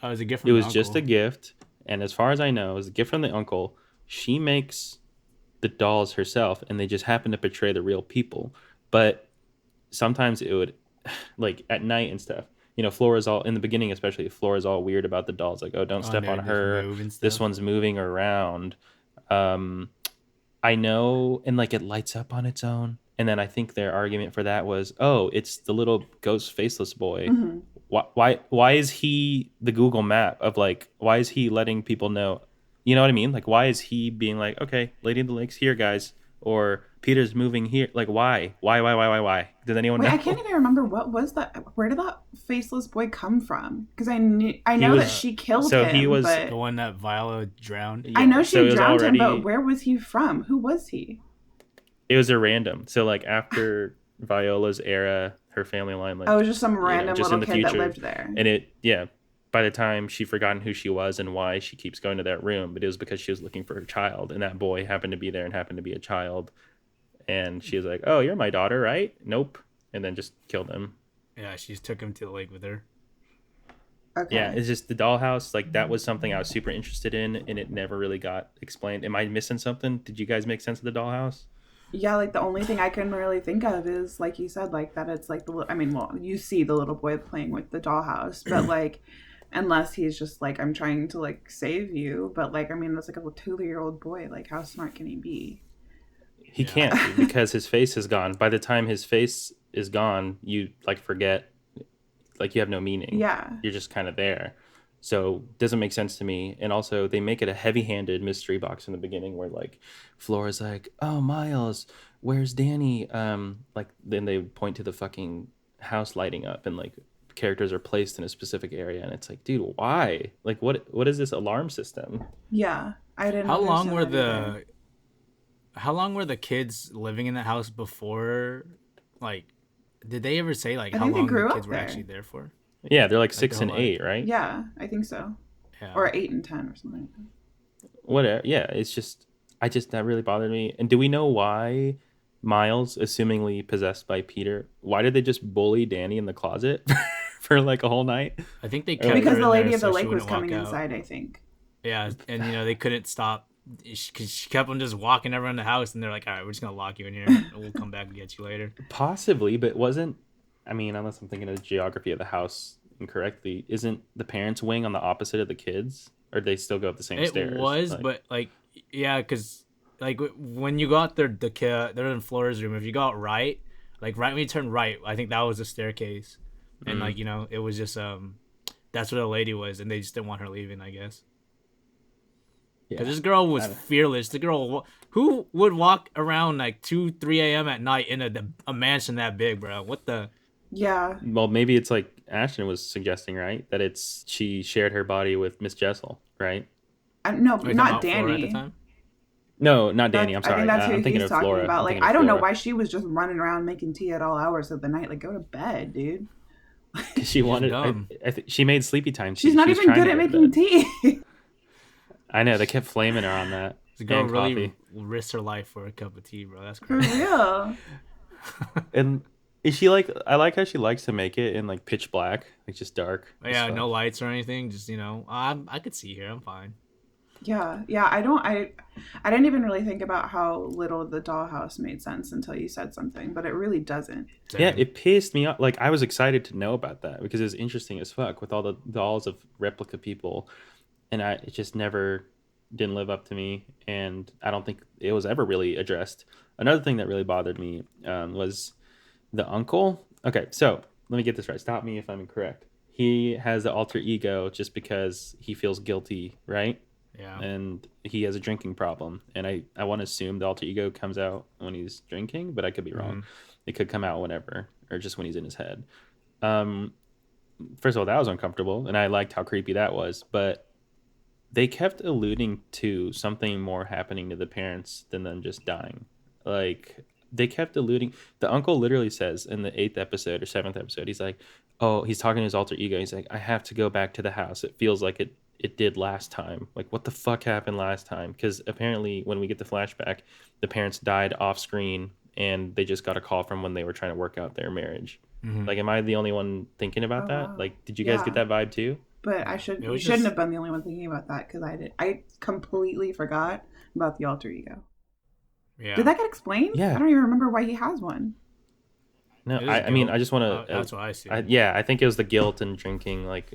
Oh, it was a gift It from the was just a uncle. gift, and as far as I know, it was a gift from the uncle. She makes the dolls herself, and they just happen to portray the real people. But sometimes it would like at night and stuff. Flora's all in the beginning, especially. Flora's all weird about the dolls, like, oh, don't Oh, and step they on would just her. move and This stuff. one's moving around. Um, I know, and like it lights up on its own. And then I think their argument for that was, oh, it's the little ghost faceless boy. Hmm. Why is he the Google map of like, why is he letting people know? You know what I mean? Like, why is he being like, okay, Lady in the Lake's here, guys, or Peter's moving here? Like, why? Does anyone Wait, I know? can't even remember what was that. Where did that faceless boy come from? Because I He know that Uh, was she killed so he him, was the but one that Viola drowned. I yeah. know So she it was drowned him. But already where was he from? Who was he? it was a random. So like after Viola's era, her family line, Oh, it like was just some random just in little the kid that future, lived there. and it yeah. By the time she forgotten who she was and why she keeps going to that room, but it was because she was looking for her child, and that boy happened to be there and happened to be a child, and she was like, "Oh, you're my daughter, right?" Nope, and then just killed him. Yeah, she just took him to the lake with her. Yeah, Okay. it's just the dollhouse. Like that was something I was super interested in, and it never really got explained. Am I missing something? Did you guys make sense of the dollhouse? Yeah, like the only thing I can really think of is like you said, like that it's like I mean, well, you see the little boy playing with the dollhouse, but like unless he's just like I'm trying to like save you, but like I mean, it's like a 2-year-old boy. Like how smart can he be? He Yeah. can't be because his face is gone. By the time his face is gone, you like forget, like you have no meaning. Yeah. You're just kind of there. So it doesn't make sense to me. And also they make it a heavy-handed mystery box in the beginning where like Flora's like, "Oh, Miles, where's Danny?" Like then they point to the fucking house lighting up and like characters are placed in a specific area and it's like, dude, why? Like what is this alarm system? Yeah. I didn't How long understand were that either. how long were the kids living in the house before? Like, did they ever say like I how think they long the grew kids up were there. actually there for? Yeah, they're like Like their 6 whole and life? 8, right? Yeah, I think so. Yeah. Or 8 and 10 or something like Whatever. Yeah, it's just that really bothered me. And do we know why Miles, assumingly possessed by Peter, why did they just bully Danny in the closet for like a whole night? I think they Or kept like, Because her the in there lady of the so she lake was wouldn't walk coming out. inside, I think. Yeah, and they couldn't stop because she kept on just walking everyone in the house, and they're like, "All right, we're just gonna lock you in here, and we'll come back and get you later." possibly, but wasn't, I mean, unless I'm thinking of the geography of the house incorrectly, isn't the parents' wing on the opposite of the kids? Or they still go up the same It stairs? was, Like, but like, yeah, because like when you go out there, they're in Flora's room. If you go out right, like right when you turn right, I think that was the staircase, and mm, like it was just that's where the lady was, and they just didn't want her leaving, I guess. Because yeah. this girl was I don't- fearless. The girl who would walk around like 2, 3 a.m. at night in a mansion that big, bro. What the? Yeah. Well, maybe it's like Ashton was suggesting, right? That it's she shared her body with Miss Jessel, right? No, Are you talking not about Flora at the Danny. time? No, not Danny. That's, I'm I think sorry. that's who I'm thinking he's of talking Flora. about. I'm Like, thinking I of don't know Flora. why she was just running around making tea at all hours of the night. Like, go to bed, dude. 'Cause she wanted. dumb. I think she made sleepy time tea. She's not She was even trying good to at go to making bed. tea. I know they kept flaming her on that The girl and really coffee. risked her life for a cup of tea, bro. That's For crazy. real. And is she like? I like how she likes to make it in like pitch black, like just dark. as Yeah, fuck. no lights or anything. Just I could see here. I'm fine. Yeah, yeah. I didn't even really think about how little the dollhouse made sense until you said something, but it really doesn't. Yeah, Same. it pissed me off. Like I was excited to know about that because it's interesting as fuck with all the dolls of replica people, and it just never didn't live up to me, and I don't think it was ever really addressed. Another thing that really bothered me was the uncle. Okay, so let me get this right. Stop me if I'm incorrect. He has the alter ego just because he feels guilty, right? Yeah. And he has a drinking problem. And I want to assume the alter ego comes out when he's drinking, but I could be wrong. Mhm. It could come out whenever or just when he's in his head. Um, First of all, that was uncomfortable, and I liked how creepy that was. But they kept alluding to something more happening to the parents than them just dying. Like they kept alluding. The uncle literally says in the 8th episode or 7th episode, he's like, "Oh, he's talking to his alter ego. He's like, I have to go back to the house. It feels like it did last time. Like what the fuck happened last time? Because apparently when we get the flashback, the parents died off screen, and they just got a call from when they were trying to work out their marriage. Mhm. Like, am I the only one thinking about Oh, that? wow. Like, did you guys Yeah. get that vibe too? But It you was shouldn't just- have been the only one thinking about that because I did. I completely forgot about the alter ego. Yeah. Did that get explained? Yeah. I don't even remember why he has one. No, It is I mean, guilt. I just want to. That's what I see. Yeah, I think it was the guilt and drinking. Like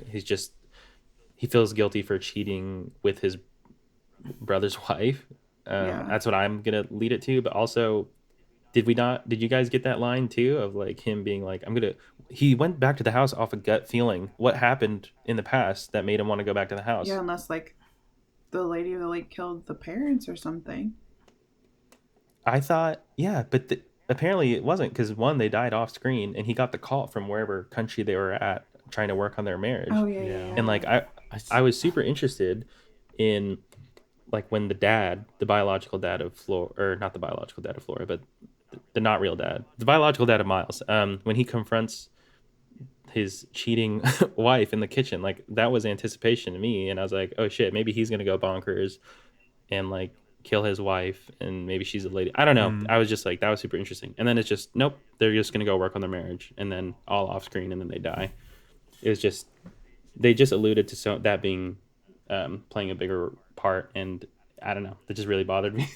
he feels guilty for cheating with his brother's wife. Yeah. That's what I'm gonna lead it to. But also, did we not? Did you guys get that line too of like him being like, "I'm gonna." He went back to the house off a gut feeling. What happened in the past that made him want to go back to the house? Yeah, unless like the lady of the lake killed the parents or something. I thought, yeah, but apparently it wasn't because one, they died off screen, and he got the call from wherever country they were at trying to work on their marriage. Oh yeah, Yeah. yeah. And like I was super interested in like when the biological dad of Flora, or not the biological dad of Flora, but the not real dad, the biological dad of Miles, when he confronts his cheating wife in the kitchen, like that was anticipation to me, and I was like, oh shit, maybe he's gonna go bonkers and like kill his wife, and maybe she's a lady. I don't know. I was just like, that was super interesting. And then it's just nope, they're just gonna go work on their marriage, and then all off screen, and then they die. It was just they just alluded to that being playing a bigger part, and I don't know, that just really bothered me.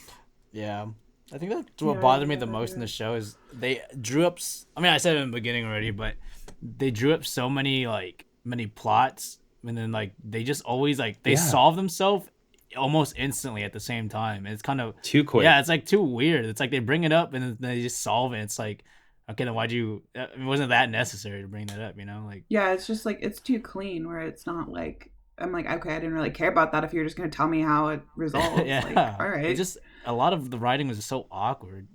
Yeah. I think that's what Yeah, bothered me the yeah, most yeah. in the show is they drew up. I mean, I said it in the beginning already, but they drew up so many many plots, and then like they just always like they Yeah. solve themselves almost instantly at the same time. And it's kind of Too quick. yeah, it's like too weird. It's like they bring it up and then they just solve it. It's like okay, then why'd you? It wasn't that necessary to bring that up, you know? Like Yeah, it's just like it's too clean where it's not like I'm like, okay, I didn't really care about that if you're just gonna tell me how it resolves. yeah, Like, all right. It just a lot of the writing was just so awkward.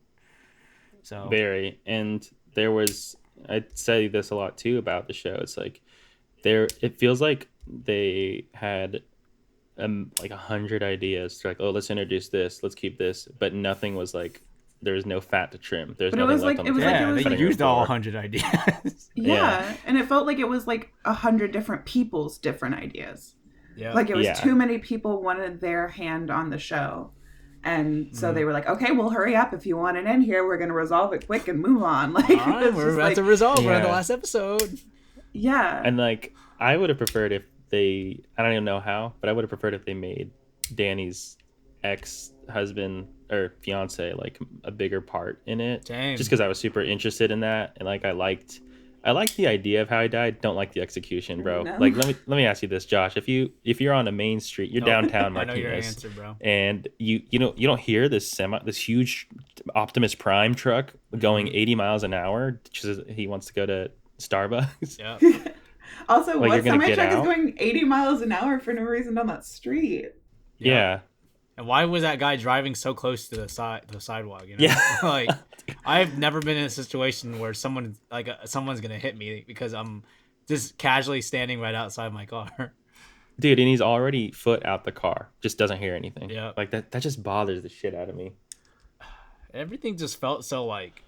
So Very. And there was, I'd say this a lot too about the show. It's like it feels like they had like 100 ideas. They're like, oh, let's introduce this, let's keep this, but nothing was like, there's no fat to trim. There's But it nothing was left like- on it the was table. like yeah, it was they like- used all 100 ideas. yeah. And it felt like it was like 100 different people's different ideas. Yeah. Like it was Yeah. too many people wanted their hand on the show. And so they were like, okay, well, hurry up. If you want it in here, we're going to resolve it quick and move on. Like, All right, we're about to resolve. We're in the Yeah. last episode. yeah. And like, I would have preferred if they, I don't even know how, but I would have preferred if they made Danny's ex-husband or fiance like a bigger part in it. Same. Just because I was super interested in that, and like I liked the idea of how he died. Don't like the execution, bro. No. Like let me ask you this, Josh. If you're on a main street, you're downtown I know your Martinez, answer, bro. and you don't hear this huge Optimus Prime truck going 80 miles an hour. Just he wants to go to Starbucks. Yeah. Also, Like, what you're gonna semi get truck is out? going 80 miles an hour for no reason down that street? Yeah. And why was that guy driving so close to the sidewalk? You know? Yeah. Like, I've never been in a situation where someone's gonna hit me because I'm just casually standing right outside my car. Dude, and he's already foot out the car. Just doesn't hear anything. Yeah. Like that just bothers the shit out of me. Everything just felt so like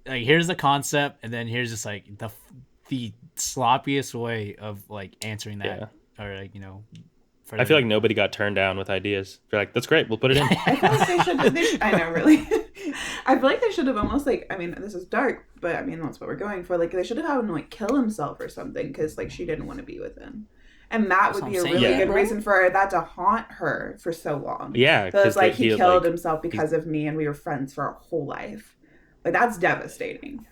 here's the concept, and then here's just like the sloppiest way of like answering that, or like I feel like nobody got turned down with ideas. They're like, that's great, we'll put it in. I feel like they should. I know, really. I feel like they should have almost like. I mean, this is dark, but I mean that's what we're going for. Like they should have had him like kill himself or something because like she didn't want to be with him, and that would be a really good reason for that to haunt her for so long. Yeah, because like he killed himself because of me, and we were friends for our whole life. Like that's devastating.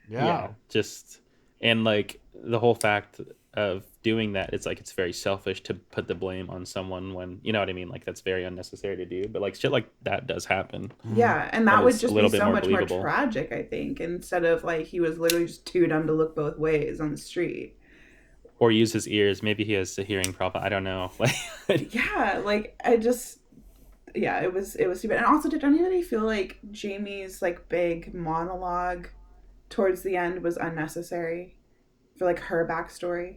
Yeah, just and like the whole fact of doing that, it's like it's very selfish to put the blame on someone when you know what I mean. Like that's very unnecessary to do, but like shit like that does happen. Yeah, and that would just be so much more believable. tragic, I think, instead of like he was literally just too dumb to look both ways on the street. Or use his ears. Maybe he has a hearing problem. I don't know. Like yeah, like it was stupid. And also, did anybody feel like Jamie's like big monologue towards the end was unnecessary for like her backstory?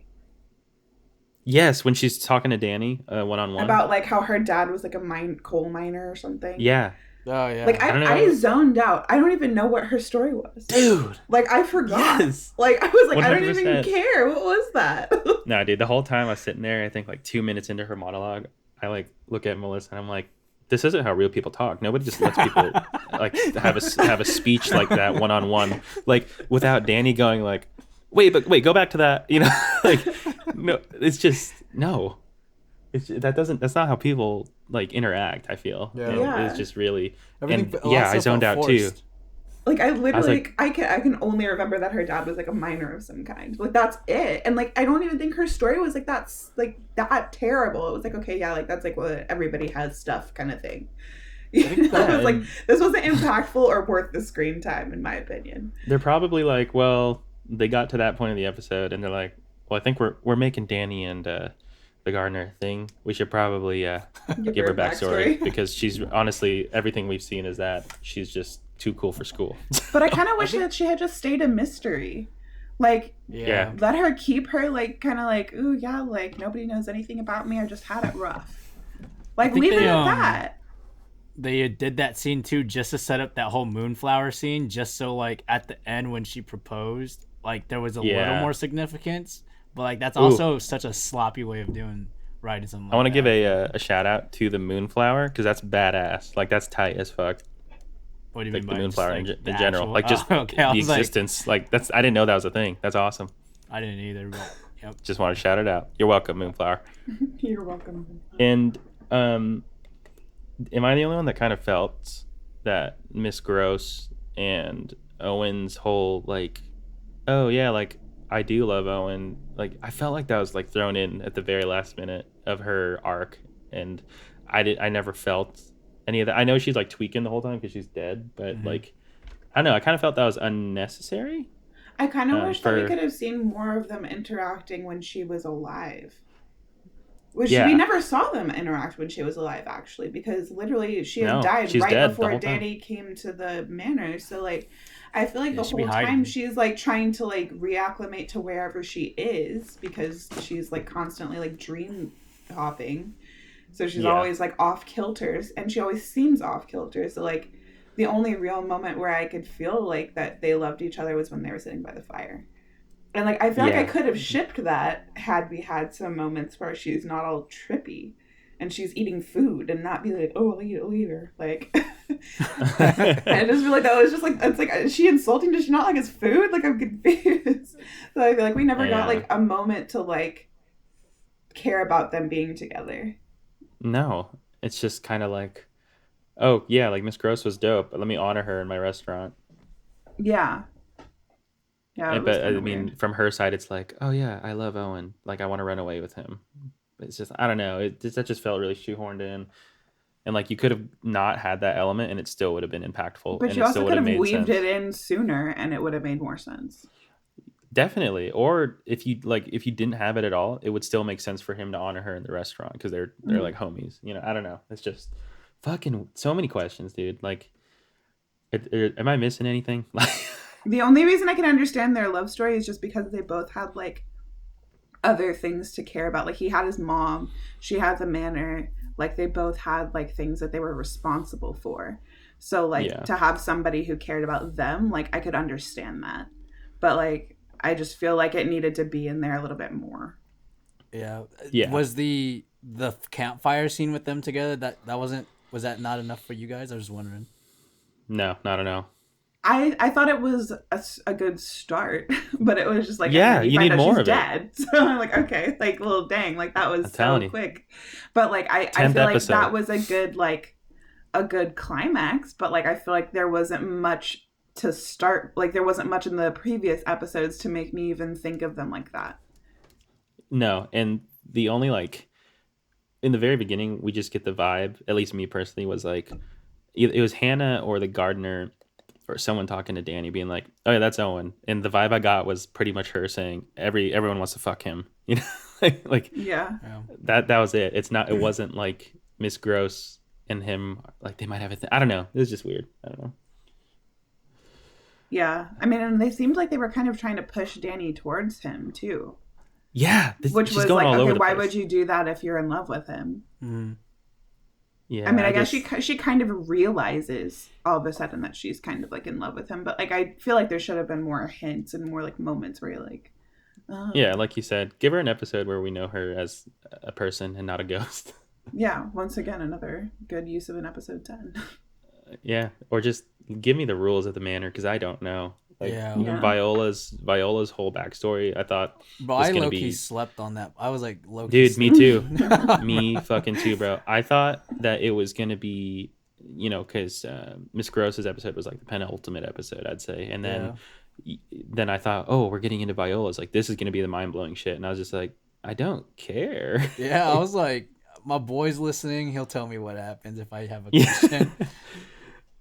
Yes, when she's talking to Danny, one-on-one. About like how her dad was like a coal miner or something. Yeah. Oh yeah. Like I zoned out. I don't even know what her story was. Dude. Like I forgot. Yes. Like I was like 100%. I don't even care. What was that? No, dude, the whole time I was sitting there, I think like 2 minutes into her monologue, I like look at Melissa and I'm like, this isn't how real people talk. Nobody just lets people like have a speech like that one-on-one, like without Danny going like, wait, go back to that, you know, like no, it's just no. That's not how people like interact, I feel. Yeah. And Yeah. it's just really Everything, and yeah, I zoned out too. Like I literally, like- I can only remember that her dad was like a miner of some kind. Like that's it. And like I don't even think her story was like that's like that terrible. It was like okay, yeah, like that's like what everybody has stuff kind of thing. It was like this wasn't impactful or worth the screen time in my opinion. They're probably like, well, they got to that point of the episode and they're like, well, I think we're making Danny and the gardener thing. We should probably give her a backstory because she's honestly everything we've seen is that she's just too cool for school. But I kind of wish that she had just stayed a mystery. Like, Yeah. let her keep her, like, kind of like, ooh, yeah, like, nobody knows anything about me. I just had it rough. Like, think leave it they, at that. They did that scene too just to set up that whole moonflower scene, just so like at the end when she proposed, like there was a little more significance. But like that's also such a sloppy way of writing something. I want to give a shout out to the Moonflower because that's badass. Like that's tight as fuck. What do you Like mean the by Moonflower just, in general, actual- like just okay, I the was like, existence. Like that's I didn't know that was a thing. That's awesome. I didn't either, but yep. Just want to shout it out. You're welcome, Moonflower. You're welcome. And am I the only one that kind of felt that Miss Gross and Owen's whole like, oh yeah, like I do love Owen. Like I felt like that was like thrown in at the very last minute of her arc, and I never felt any of that. I know she's like tweaking the whole time because she's dead, but like I don't know. I kind of felt that was unnecessary. I kind of wish that we for- could have seen more of them interacting when she was alive. Which Yeah. we never saw them interact when she was alive, actually, because literally she had No, died she's right dead the before whole time. Danny came to the manor. So, like, I feel like Yeah, the she'd be whole hiding. time she's like trying to like reacclimate to wherever she is because she's like constantly like dream hopping. So she's Yeah. always like off kilters, and she always seems off kilter. So like the only real moment where I could feel like that they loved each other was when they were sitting by the fire. And like I feel like I Yeah. could have shipped that had we had some moments where she's not all trippy. and she's eating food and not be like, oh, I'll eat it later. Like, I just feel like that was just like, it's like, is she insulting? Does she not like his food? Like, I'm confused. So I feel like we never got like a moment to like care about them being together. No, it's just kind of like, oh yeah, like Miss Gross was dope, but let me honor her in my restaurant. Yeah. Yeah, it was But I kind of mean, weird. from her side, it's like, oh yeah, I love Owen. Like I want to run away with him. It's just, I don't know. That just felt really shoehorned in, and like you could have not had that element, and it still would have been impactful, But and you it also still would could have have made weaved it sense. in sooner and it would have made more sense. Definitely. Or if you didn't have it at all, it would still make sense for him to honor her in the restaurant because they're Mhm. like homies. I don't know. It's just fucking so many questions, dude. Like, am I missing anything? Like, The only reason I can understand their love story is just because they both had like other things to care about. Like he had his mom, she had the manor. Like they both had like things that they were responsible for. So like yeah, to have somebody who cared about them, like I could understand that. But like I just feel like it needed to be in there a little bit more. Yeah. yeah. Was the campfire scene with them together that wasn't was that not enough for you guys? I was just wondering. No, not at all. I thought it was a good start, but it was just like, and then Yeah, you you find need out more she's of it. dead. So I'm like, okay, like, well, dang, like that I'm was so telling you. quick. But like, I 10th feel like that episode. was a good climax, but like, I feel like there wasn't much to start. Like, there wasn't much in the previous episodes to make me even think of them like that. No, and the only like in the very beginning, we just get the vibe. At least me personally was like, it was Hannah or the gardener or someone talking to Danny, being like, "Oh yeah, that's Owen." And the vibe I got was pretty much her saying, Everyone wants to fuck him." Like Yeah. Yeah. that was it. It's not. It wasn't like Miss Gross and him. Like they might have a thing. I don't know. It was just weird. I don't know. Yeah. I mean, and they seemed like they were kind of trying to push Danny towards him too, Yeah, which she's was going like, all okay, over the why would place. you do that if you're in love with him? Mm. I Yeah, mean, I I guess just she kind of realizes all of a sudden that she's kind of like in love with him, but like I feel like there should have been more hints and more like moments where you're like, yeah, oh, like you said, give her an episode where we know her as a person and not a ghost. yeah. Once again, another good use of an episode 10. Yeah, or just give me the rules of the manor because I don't know. Like Yeah. even Yeah, Viola's whole backstory, I thought Bro, was I gonna low key be, slept on that. I was like low key dude. Me sleeping. too, me fucking too, bro. I thought that it was gonna be, because Miss Gross's episode was like the penultimate episode, I'd say, and then Yeah. then I thought, oh, we're getting into Viola's. Like this is gonna be the mind blowing shit, and I was just like, I don't care. Yeah, I was like, my boy's listening. He'll tell me what happens if I have a Yeah, question.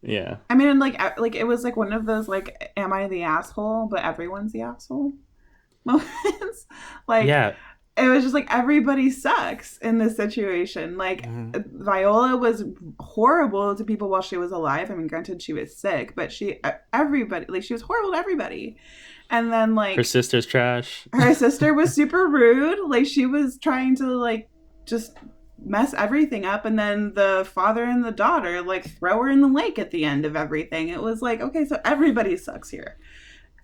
yeah, I mean, and like it was like one of those like, am I the asshole? But everyone's the asshole moments. Like yeah. it was just like everybody sucks in this situation. Like Hmm. Viola was horrible to people while she was alive. I mean, granted she was sick, but everybody like she was horrible to everybody. And then Her like sister's trash. her sister was super rude. Like she was trying to like just mess everything up, and then the father and the daughter like throw her in the lake at the end of everything. It was like, okay, so everybody sucks here.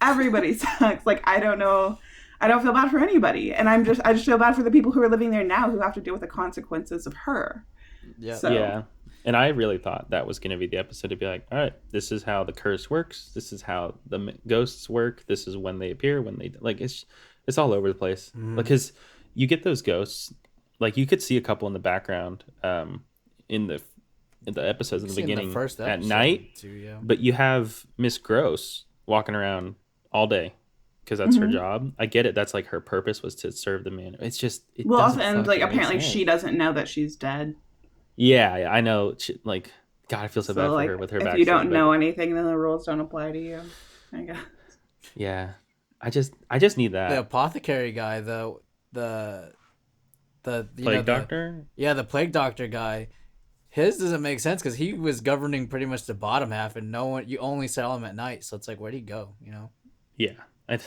Everybody sucks. Like I don't know, I don't feel bad for anybody, and I just feel bad for the people who are living there now who have to deal with the consequences of her. Yeah. So Yeah. And I really thought that was going to be the episode to be like, all right, this is how the curse works. This is how the ghosts work. This is when they appear, when they like it's all over the place. Mhm. Because you get those ghosts, like you could see a couple in the background in the episodes in the Seen the beginning first at episode night, too. Yeah. but you have Miss Gross walking around all day because that's her mhm. job. I get it. That's like her purpose was to serve the man. It's just it Well, also, doesn't and like fucking make apparently she sense. doesn't know that she's dead. Yeah, I know. Like, God, I feel so So bad for her like with her if you backstory. don't But know anything, then the rules don't apply to you. I guess. yeah, I just need The that apothecary guy, though, the plague doctor. the plague doctor guy. His doesn't make sense because he was governing pretty much the bottom half, and no one you only sell him at night. So it's like, where'd he go? You know? Yeah, I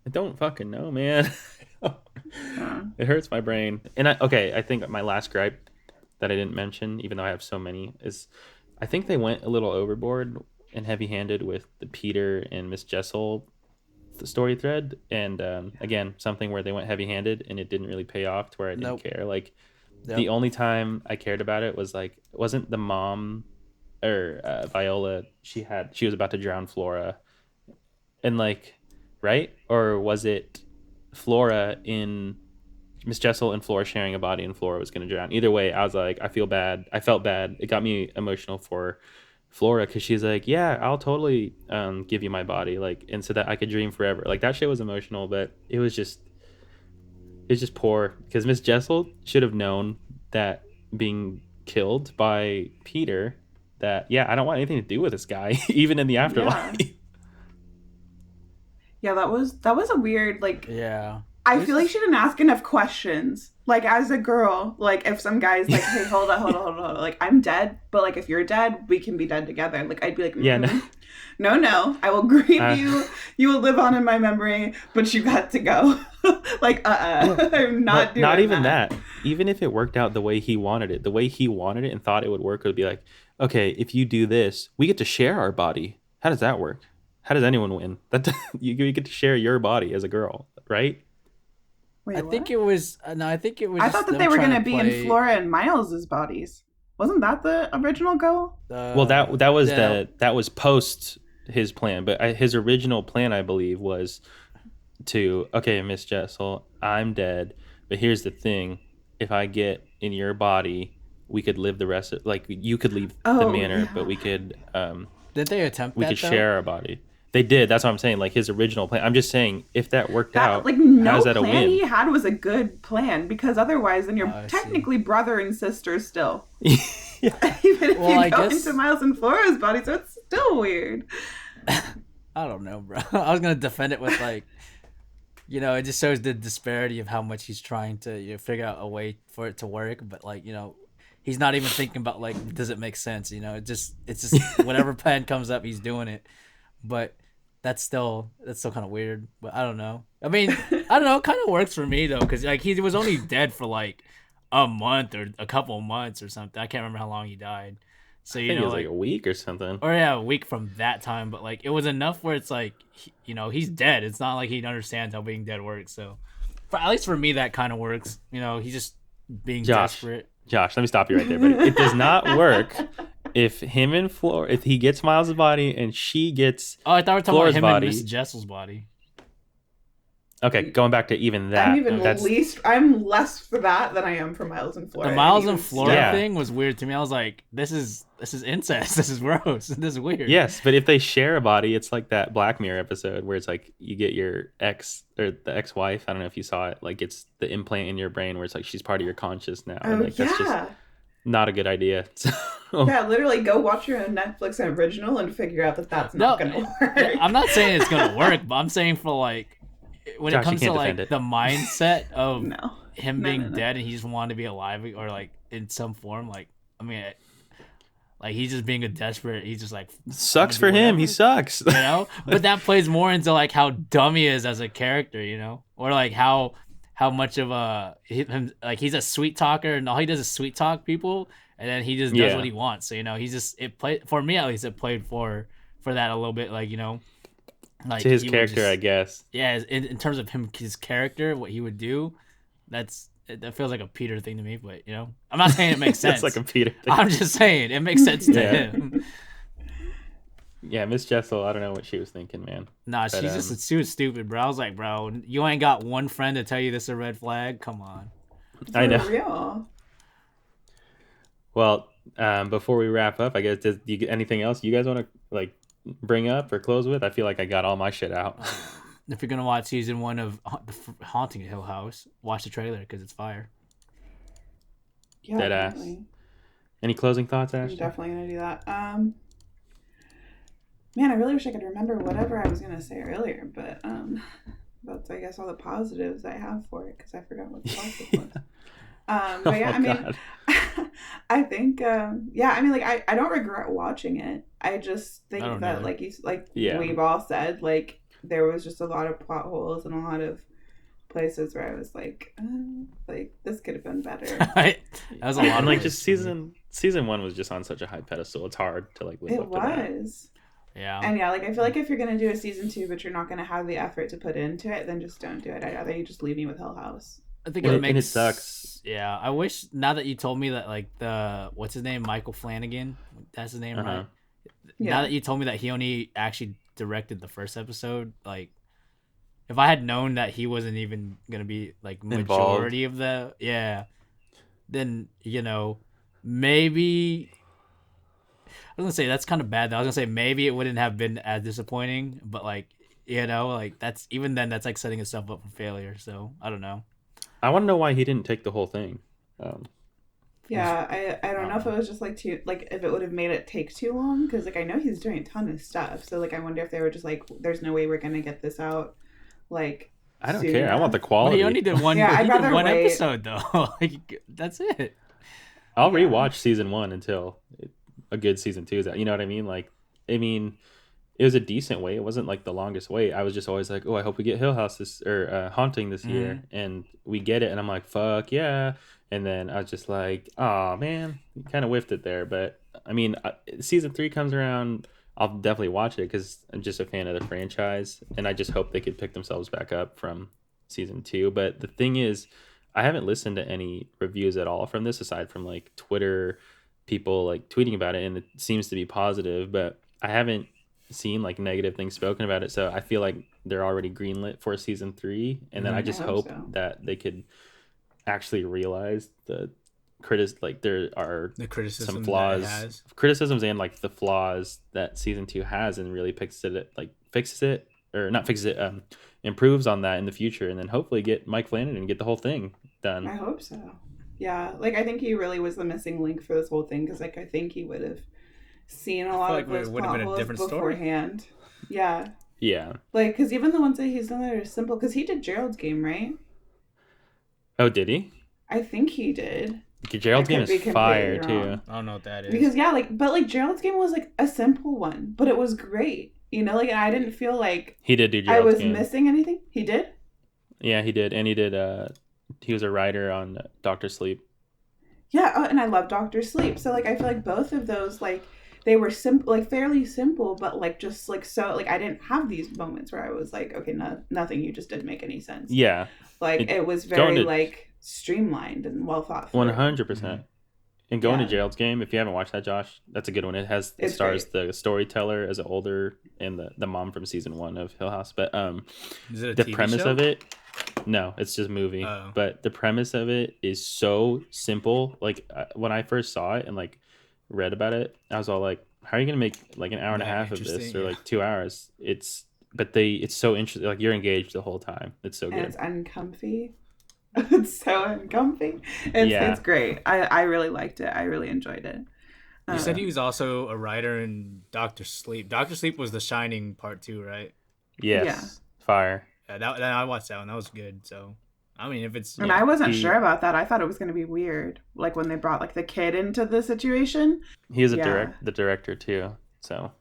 don't fucking know, man. Uh, It hurts my brain. And I think my last gripe that I didn't mention, even though I have so many, is I think they went a little overboard and heavy-handed with the Peter and Miss Jessel the story thread, and again, something where they went heavy-handed and it didn't really pay off to where I didn't Nope. care. Like The only time I cared about it was like, wasn't the mom or Viola? She was about to drown Flora, and like, right? Or was it Flora in Miss Jessel and Flora sharing a body, and Flora was going to drown? Either way, I was like, I feel bad. I felt bad. It got me emotional for Flora because she's like, yeah, I'll totally give you my body, like, and so that I could dream forever. Like that shit was emotional, but it's just poor because Miss Jessel should have known that being killed by Peter, that yeah, I don't want anything to do with this guy, even in the afterlife. Yeah. Yeah, that was a weird, like, Yeah. I feel like she didn't ask enough questions. Like, as a girl, like, if some guy's like, hey, hold on. Like, I'm dead, but, like, if you're dead, we can be dead together. Like, I'd be like, Yeah, no. no, I will grieve you. You will live on in my memory, but you got to go. Like, I'm not doing not even that. Even if it worked out the way he wanted it, and thought it would work, it would be like, okay, if you do this, we get to share our body. How does that work? How does anyone win? That you get to share your body as a girl, right? Wait, I what? think it was. No, I think it was. I just thought that them they were trying going to be play, in Flora and Miles's bodies. Wasn't that the original goal? Well, that was yeah. that was post his plan, but his original plan, I believe, was to, okay, Miss Jessel, I'm dead, but here's the thing: if I get in your body, we could live the rest of, like, you could leave the Oh, manor, but yeah. Did they attempt we that could though? share our body. They did. That's what I'm saying. Like his original plan. I'm just saying, if that worked That, out, like, how's no that a plan win? he had was a good plan, because otherwise then you're I see. technically brother and sister still. Yeah. Even if Well, you I go guess- into Miles and Flora's body, so it's still weird. I don't know, bro. I was gonna defend it with like, it just shows the disparity of how much he's trying to figure out a way for it to work, but like, he's not even thinking about like, does it make sense? It's just whatever plan comes up, he's doing it. But that's still kind of weird. But I don't know. I mean, I don't know. It kind of works for me though, because like he was only dead for like a month or a couple months or something. I can't remember how long he died. So I think it was like a week or something. or yeah, a week from that time. But like it was enough where it's like he's dead. It's not like he understands how being dead works. So at least for me, that kind of works. He's just being desperate. Josh, let me stop you right there, buddy. It does not work if him and Flora, if he gets Miles' body and she gets Oh, I thought we were talking Flora's about him body. and Miss Jessel's body. Okay, going back to even that. I'm less for that than I am for Miles and Flora. The Miles Even and Flora Yeah. thing was weird to me. I was like, this is incest. This is gross. This is weird. Yes, but if they share a body, it's like that Black Mirror episode where it's like you get your ex or the ex-wife. I don't know if you saw it. Like it's the implant in your brain where it's like she's part of your conscious now. Oh, Like that's just yeah. not a good idea. So, Yeah, literally go watch your own Netflix original and figure out that that's not going to work. I'm not saying it's gonna work, but I'm saying for like when Josh, it comes you to can't like defend it. the mindset of No. him No, being no, no. dead and he just wanted to be alive or like in some form, like I mean, like he's just being a desperate. He's just like sucks I'm for gonna do him. He whatever. sucks. But that plays more into like how dumb he is as a character, or like how much of him, like he's a sweet talker and all he does is sweet talk people, and then he just does Yeah. what he wants. So he's just it played for me at least. It played for that a little bit, like like To his he would character, just- I guess. Yeah, in terms of his character, what he would do, that feels like a Peter thing to me. But I'm not saying it makes sense. It's like a Peter thing. I'm just saying it makes sense to Yeah. him. Yeah, Miss Jessel, I don't know what she was thinking, man. Nah, But, she was stupid, bro. I was like, bro, you ain't got one friend to tell you this is a red flag? Come on. I know. For real. Well, before we wrap up, I guess, do you get anything else you guys want to like bring up or close with? I feel like I got all my shit out. If you're gonna watch season 1 of Haunting Hill House, watch the trailer because it's fire. Yeah, Dead ass. definitely. Any closing thoughts, I'm Ashley? definitely going to do that. Man, I really wish I could remember whatever I was going to say earlier, but that's, I guess, all the positives I have for it, because I forgot what the positive was. But yeah, Oh, I mean, God. I think, yeah, I mean, like, I don't regret watching it. I just think I don't that, either. Yeah. we've all said, like, there was just a lot of plot holes and a lot of places where I was like, this could have been better. That was a lot And of like places just for me. season one was just on such a high pedestal. It's hard to like live It up to that. was. Yeah. And yeah, like, I feel like if you're going to do a season 2, but you're not going to have the effort to put into it, then just don't do it. I'd rather you just leave me with Hill House. I think And it it, makes. sucks. Yeah, I wish now that you told me that like what's his name, Michael Flanagan, that's his name, Uh-huh. right? Now Yeah. that you told me that he only actually directed the first episode, like if I had known that he wasn't even gonna be like Involved. majority of then maybe I was gonna say that's kind of bad. Though. I was gonna say maybe it wouldn't have been as disappointing, but like like that's even then that's like setting itself up for failure. So I don't know. I want to know why he didn't take the whole thing. Yeah, I don't know if it Um, was just like too like if it would have made it take too long because like I know he's doing a ton of stuff. So like I wonder if they were just like, there's no way we're gonna get this out like I don't soon care. I want the enough. Well, he quality. only did one. Yeah, He I'd did rather one wait. episode though. Like that's it. I'll Yeah. rewatch season 1 until a good season 2 is out. You know what I mean? Like, I mean, it was a decent wait. It wasn't like the longest wait. I was just always like, oh, I hope we get Hill House Haunting this year, and we get it, and I'm like, fuck yeah. And then I was just like, oh man, you kind of whiffed it there. But I mean, season 3 comes around, I'll definitely watch it because I'm just a fan of the franchise, and I just hope they could pick themselves back up from season 2. But the thing is, I haven't listened to any reviews at all from this aside from like Twitter people like tweeting about it, and it seems to be positive, but I haven't seen like negative things spoken about it. So I feel like they're already greenlit for season 3, and then I Mhm. just I hope hope so. that they could actually realize like there are The criticism some that it flaws, has. criticisms, and like the flaws that season 2 has, and really fixes it, or not fixes it, improves on that in the future, and then hopefully get Mike Flanagan and get the whole thing done. I hope so. Yeah, like I think he really was the missing link for this whole thing because like I think he would have seen a lot like of those it would have plot been a holes different story. beforehand. Yeah, Yeah. like because even the ones that he's done that are simple because he did Gerald's Game, right? Oh, did he? I think he did. Gerald's I Game could be is fire completely too. wrong. I don't know what that is. Because yeah, but Gerald's Game was like a simple one, but it was great. Like and I didn't feel like He did do I Gerald's was Game. missing anything. He did. Yeah, he did, and he did. He was a writer on Doctor Sleep. Yeah, and I love Doctor Sleep. So like I feel like both of those like they were simple, like fairly simple, but like just like so like I didn't have these moments where I was like, okay, nothing you just didn't make any sense. Yeah, Like it was going very to- like streamlined and well thought through. 100%. And going Yeah. to Gerald's Game, if you haven't watched that, Josh, that's a good one. It It's stars the storyteller as an older and the mom from season 1 of Hill House. But Is it a the TV premise show? of it, no, it's just a movie. Oh. But the premise of it is so simple. Like when I first saw it and like read about it, I was all like, how are you gonna make like an hour and a Yeah, half of this, interesting, or yeah. like 2 hours? It's so interesting. Like you're engaged the whole time. It's so And good. it's uncomfy. It's so uncomfy. It's great. I really liked it. I really enjoyed it. You said he was also a writer in Doctor Sleep. Doctor Sleep was The Shining Part 2, right? Yes, fire. Yeah, that I watched that one. That was good. So, I mean, if it's And I wasn't he- sure about that. I thought it was going to be weird, like when they brought like the kid into the situation. He is Yeah. the director too. So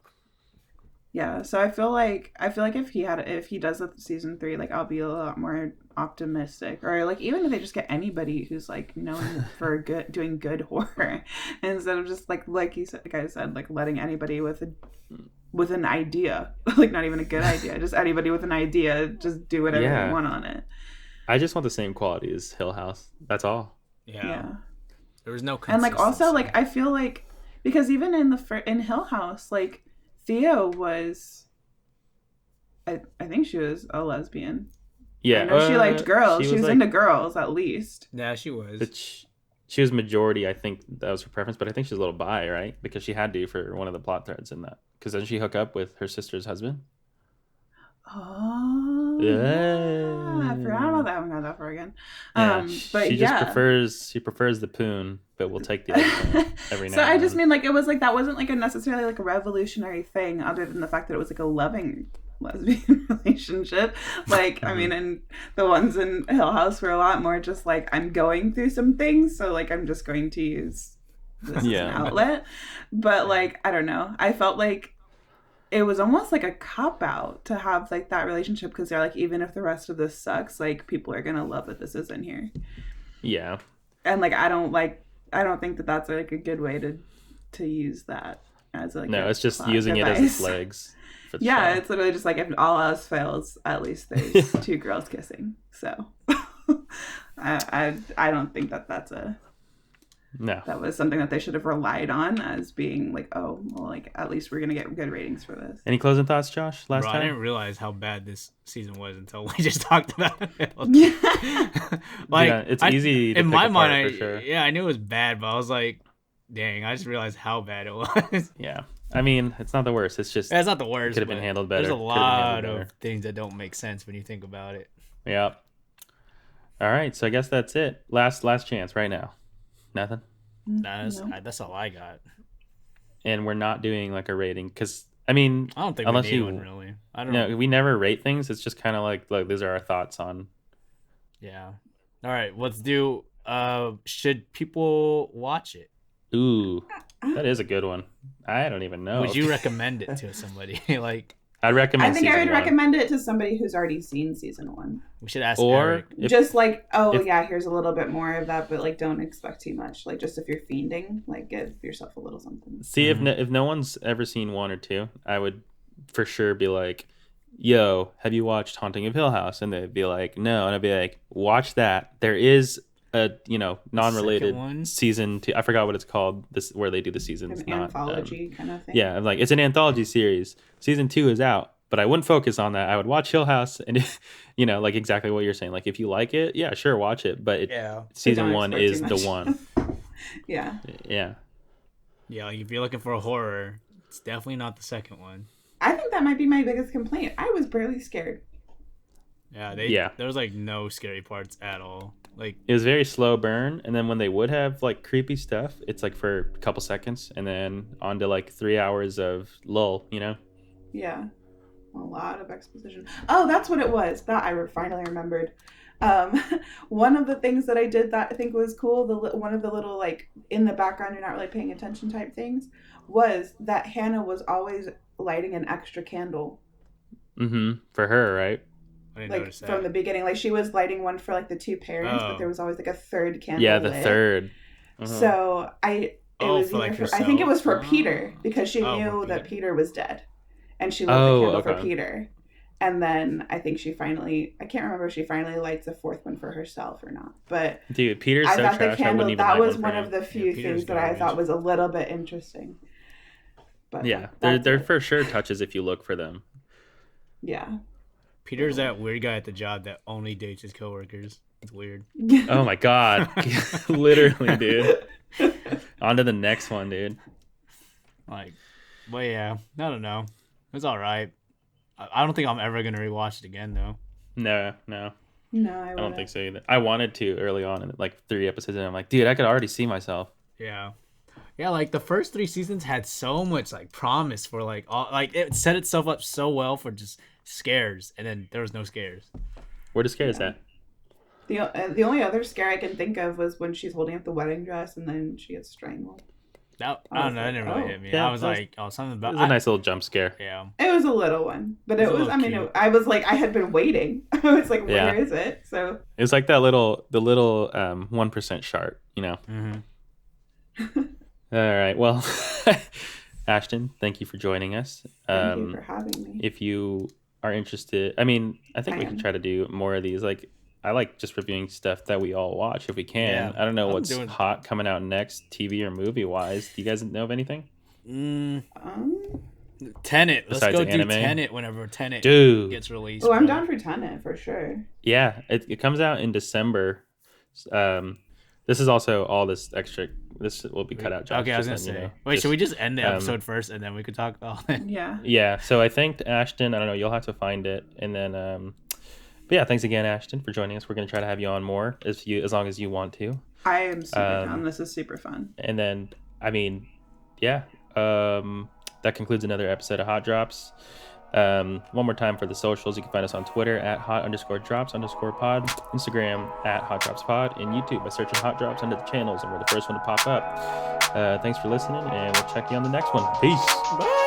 Yeah, so I feel like if he does a season 3, like I'll be a lot more optimistic, or like even if they just get anybody who's like known for doing good horror, instead of just like you said, like I said, like letting anybody with an idea, like not even a good idea, just anybody with an idea, just do whatever Yeah. they want on it. I just want the same quality as Hill House. That's all. Yeah. there was no And like also consistency. like I feel like because even in in Hill House, like Theo was, I think she was a lesbian. Yeah, I know she liked girls. She was like, into girls at least. Yeah, she was. but she was majority. I think that was her preference, but I think she's a little bi, right? Because she had to for one of the plot threads in that. Because then she hook up with her sister's husband. Oh Yeah. I forgot about that. I haven't got that far again. Yeah, But she yeah. just prefers the poon, but we'll take the other every now. So I and just then. mean like it was like that wasn't like a necessarily like a revolutionary thing, other than the fact that it was like a loving lesbian relationship. Like I mean, and the ones in Hill House were a lot more just like I'm going through some things, so like I'm just going to use this as an Yeah. outlet. But like I don't know, I felt like it was almost like a cop out to have like that relationship because they're like even if the rest of this sucks, like people are gonna love that this is in here. Yeah, And like I don't think that that's like a good way to use that as like no, a it's just plot using it as device. its legs. For the Yeah, show. it's literally just like if all else fails, at least there's two girls kissing. So I don't think that No. that was something that they should have relied on as being like, oh, well, like at least we're gonna get good ratings for this. Any closing thoughts, Josh? Last Bro, I time? didn't realize how bad this season was until we just talked about it. Yeah. Yeah, it's easy to in pick my apart, mind. for sure. Yeah, I knew it was bad, but I was like, dang, I just realized how bad it was. Yeah. I mean, it's not the worst. It's just That's not the worst. could have been but handled better. There's a Could have been handled lot better. of things that don't make sense when you think about it. Yeah. All right, so I guess that's it. Last chance right now. Nothing. Nah, No. that's all I got. And we're not doing like a rating because I mean, I don't think unless we need you, one really. I don't no, know. we never rate things. It's just kind of like these are our thoughts on. Yeah. All right, let's do. Should people watch it? Ooh, that is a good one. I don't even know. Would you recommend it to somebody? Like, I'd recommend. I think I season would one. recommend it to somebody who's already seen season 1. we should ask Or Eric. Just like, oh if- yeah, here's a little bit more of that, but like don't expect too much. Like just if you're fiending, like give yourself a little something. See if no one's ever seen 1 or 2, I would for sure be like, "Yo, have you watched Haunting of Hill House?" And they'd be like, "No," and I'd be like, "Watch that. There is a non-related one? season 2. I forgot what it's called. This where they do the seasons. An not, anthology kind of thing. Yeah, I'm like it's an anthology series. Season 2 is out, but I wouldn't focus on that. I would watch Hill House, and like exactly what you're saying. Like if you like it, yeah, sure, watch it. But Yeah. season Don't 1 expect is too the much. one. Yeah. Yeah. Yeah, like if you're looking for a horror, it's definitely not the second one. I think that might be my biggest complaint. I was barely scared. Yeah, there was like no scary parts at all. Like It was very slow burn, and then when they would have like creepy stuff, it's like for a couple seconds, and then on to like 3 hours of lull. Yeah. A lot of exposition. Oh, that's what it was. That finally remembered. One of the things that I did that I think was cool, one of the little like in the background you're not really paying attention type things, was that Hannah was always lighting an extra candle. For her, right? I didn't Like notice that. from the beginning, like she was lighting one for like the 2 parents, but Oh. there was always like a third candle. Yeah, the lit. third. So it Oh, was for, like, either I think it was for herself? Peter because she Oh, knew for that Peter. Peter was dead, and she lit Oh, the candle for okay. Peter. And then I think I can't remember if she finally lights a 4th one for herself or not. But Dude, Peter's I so thought the trash. I candle, wouldn't even that light was one one for of him. the few Peter's things that I thought garbage. was a little bit interesting. But Yeah, that's they're it. for sure touches if you look for them. Yeah. Peter's that weird guy at the job that only dates his coworkers. It's weird. Oh my god, literally, dude. On to the next one, dude. Like, but yeah, I don't know. It's all right. I don't think I'm ever gonna rewatch it again though. No, No, I don't think so either. I wanted to early on, and like 3 episodes, and I'm like, dude, I could already see myself. Yeah. Yeah, like the first 3 seasons had so much like promise for like all like it set itself up so well for just scares, and then there was no scares. Where the scare is at? The only other scare I can think of was when she's holding up the wedding dress and then she gets strangled. That I I was don't know, it like, didn't really oh. hit me. Yeah, I was that was- like, oh, something It about was a nice little jump scare. yeah. It was a little one, but It was it a was. little I mean, cute. I was like, I had been waiting. I was like, Yeah. where is it? So It was like the little 1% shark, Mm-hmm. All right, well, Ashton, thank you for joining us. thank you for having me. If you are interested, I mean, I think I we can am. try to do more of these. Like, I like just reviewing stuff that we all watch if we can. Yeah, I don't know I'm what's doing- hot coming out next, TV or movie wise. Do you guys know of anything? Tenet. Let's Besides go do anime? Tenet whenever Tenet Dude, gets released. Oh, I'm bro. down for Tenet for sure. yeah, it comes out in December. This is also all this extra. This will be cut out. Josh, Okay, I was gonna just letting say. you know. Wait, Just- should we just end the um, episode first and then we could talk about it? Yeah. Yeah, so I thanked Ashton. I don't know. You'll have to find it, and then. But yeah, thanks again, Ashton, for joining us. We're gonna try to have you on more as long as you want to. I am super Um, down. This is super fun. And then, I mean, yeah, that concludes another episode of Hot Drops. One more time for the socials. You can find us on Twitter at hot_drops_pod, Instagram at hotdropspod, and YouTube by searching Hot Drops under the channels, and we're the first one to pop up. Thanks for listening, and we'll check you on the next one. Peace. Bye.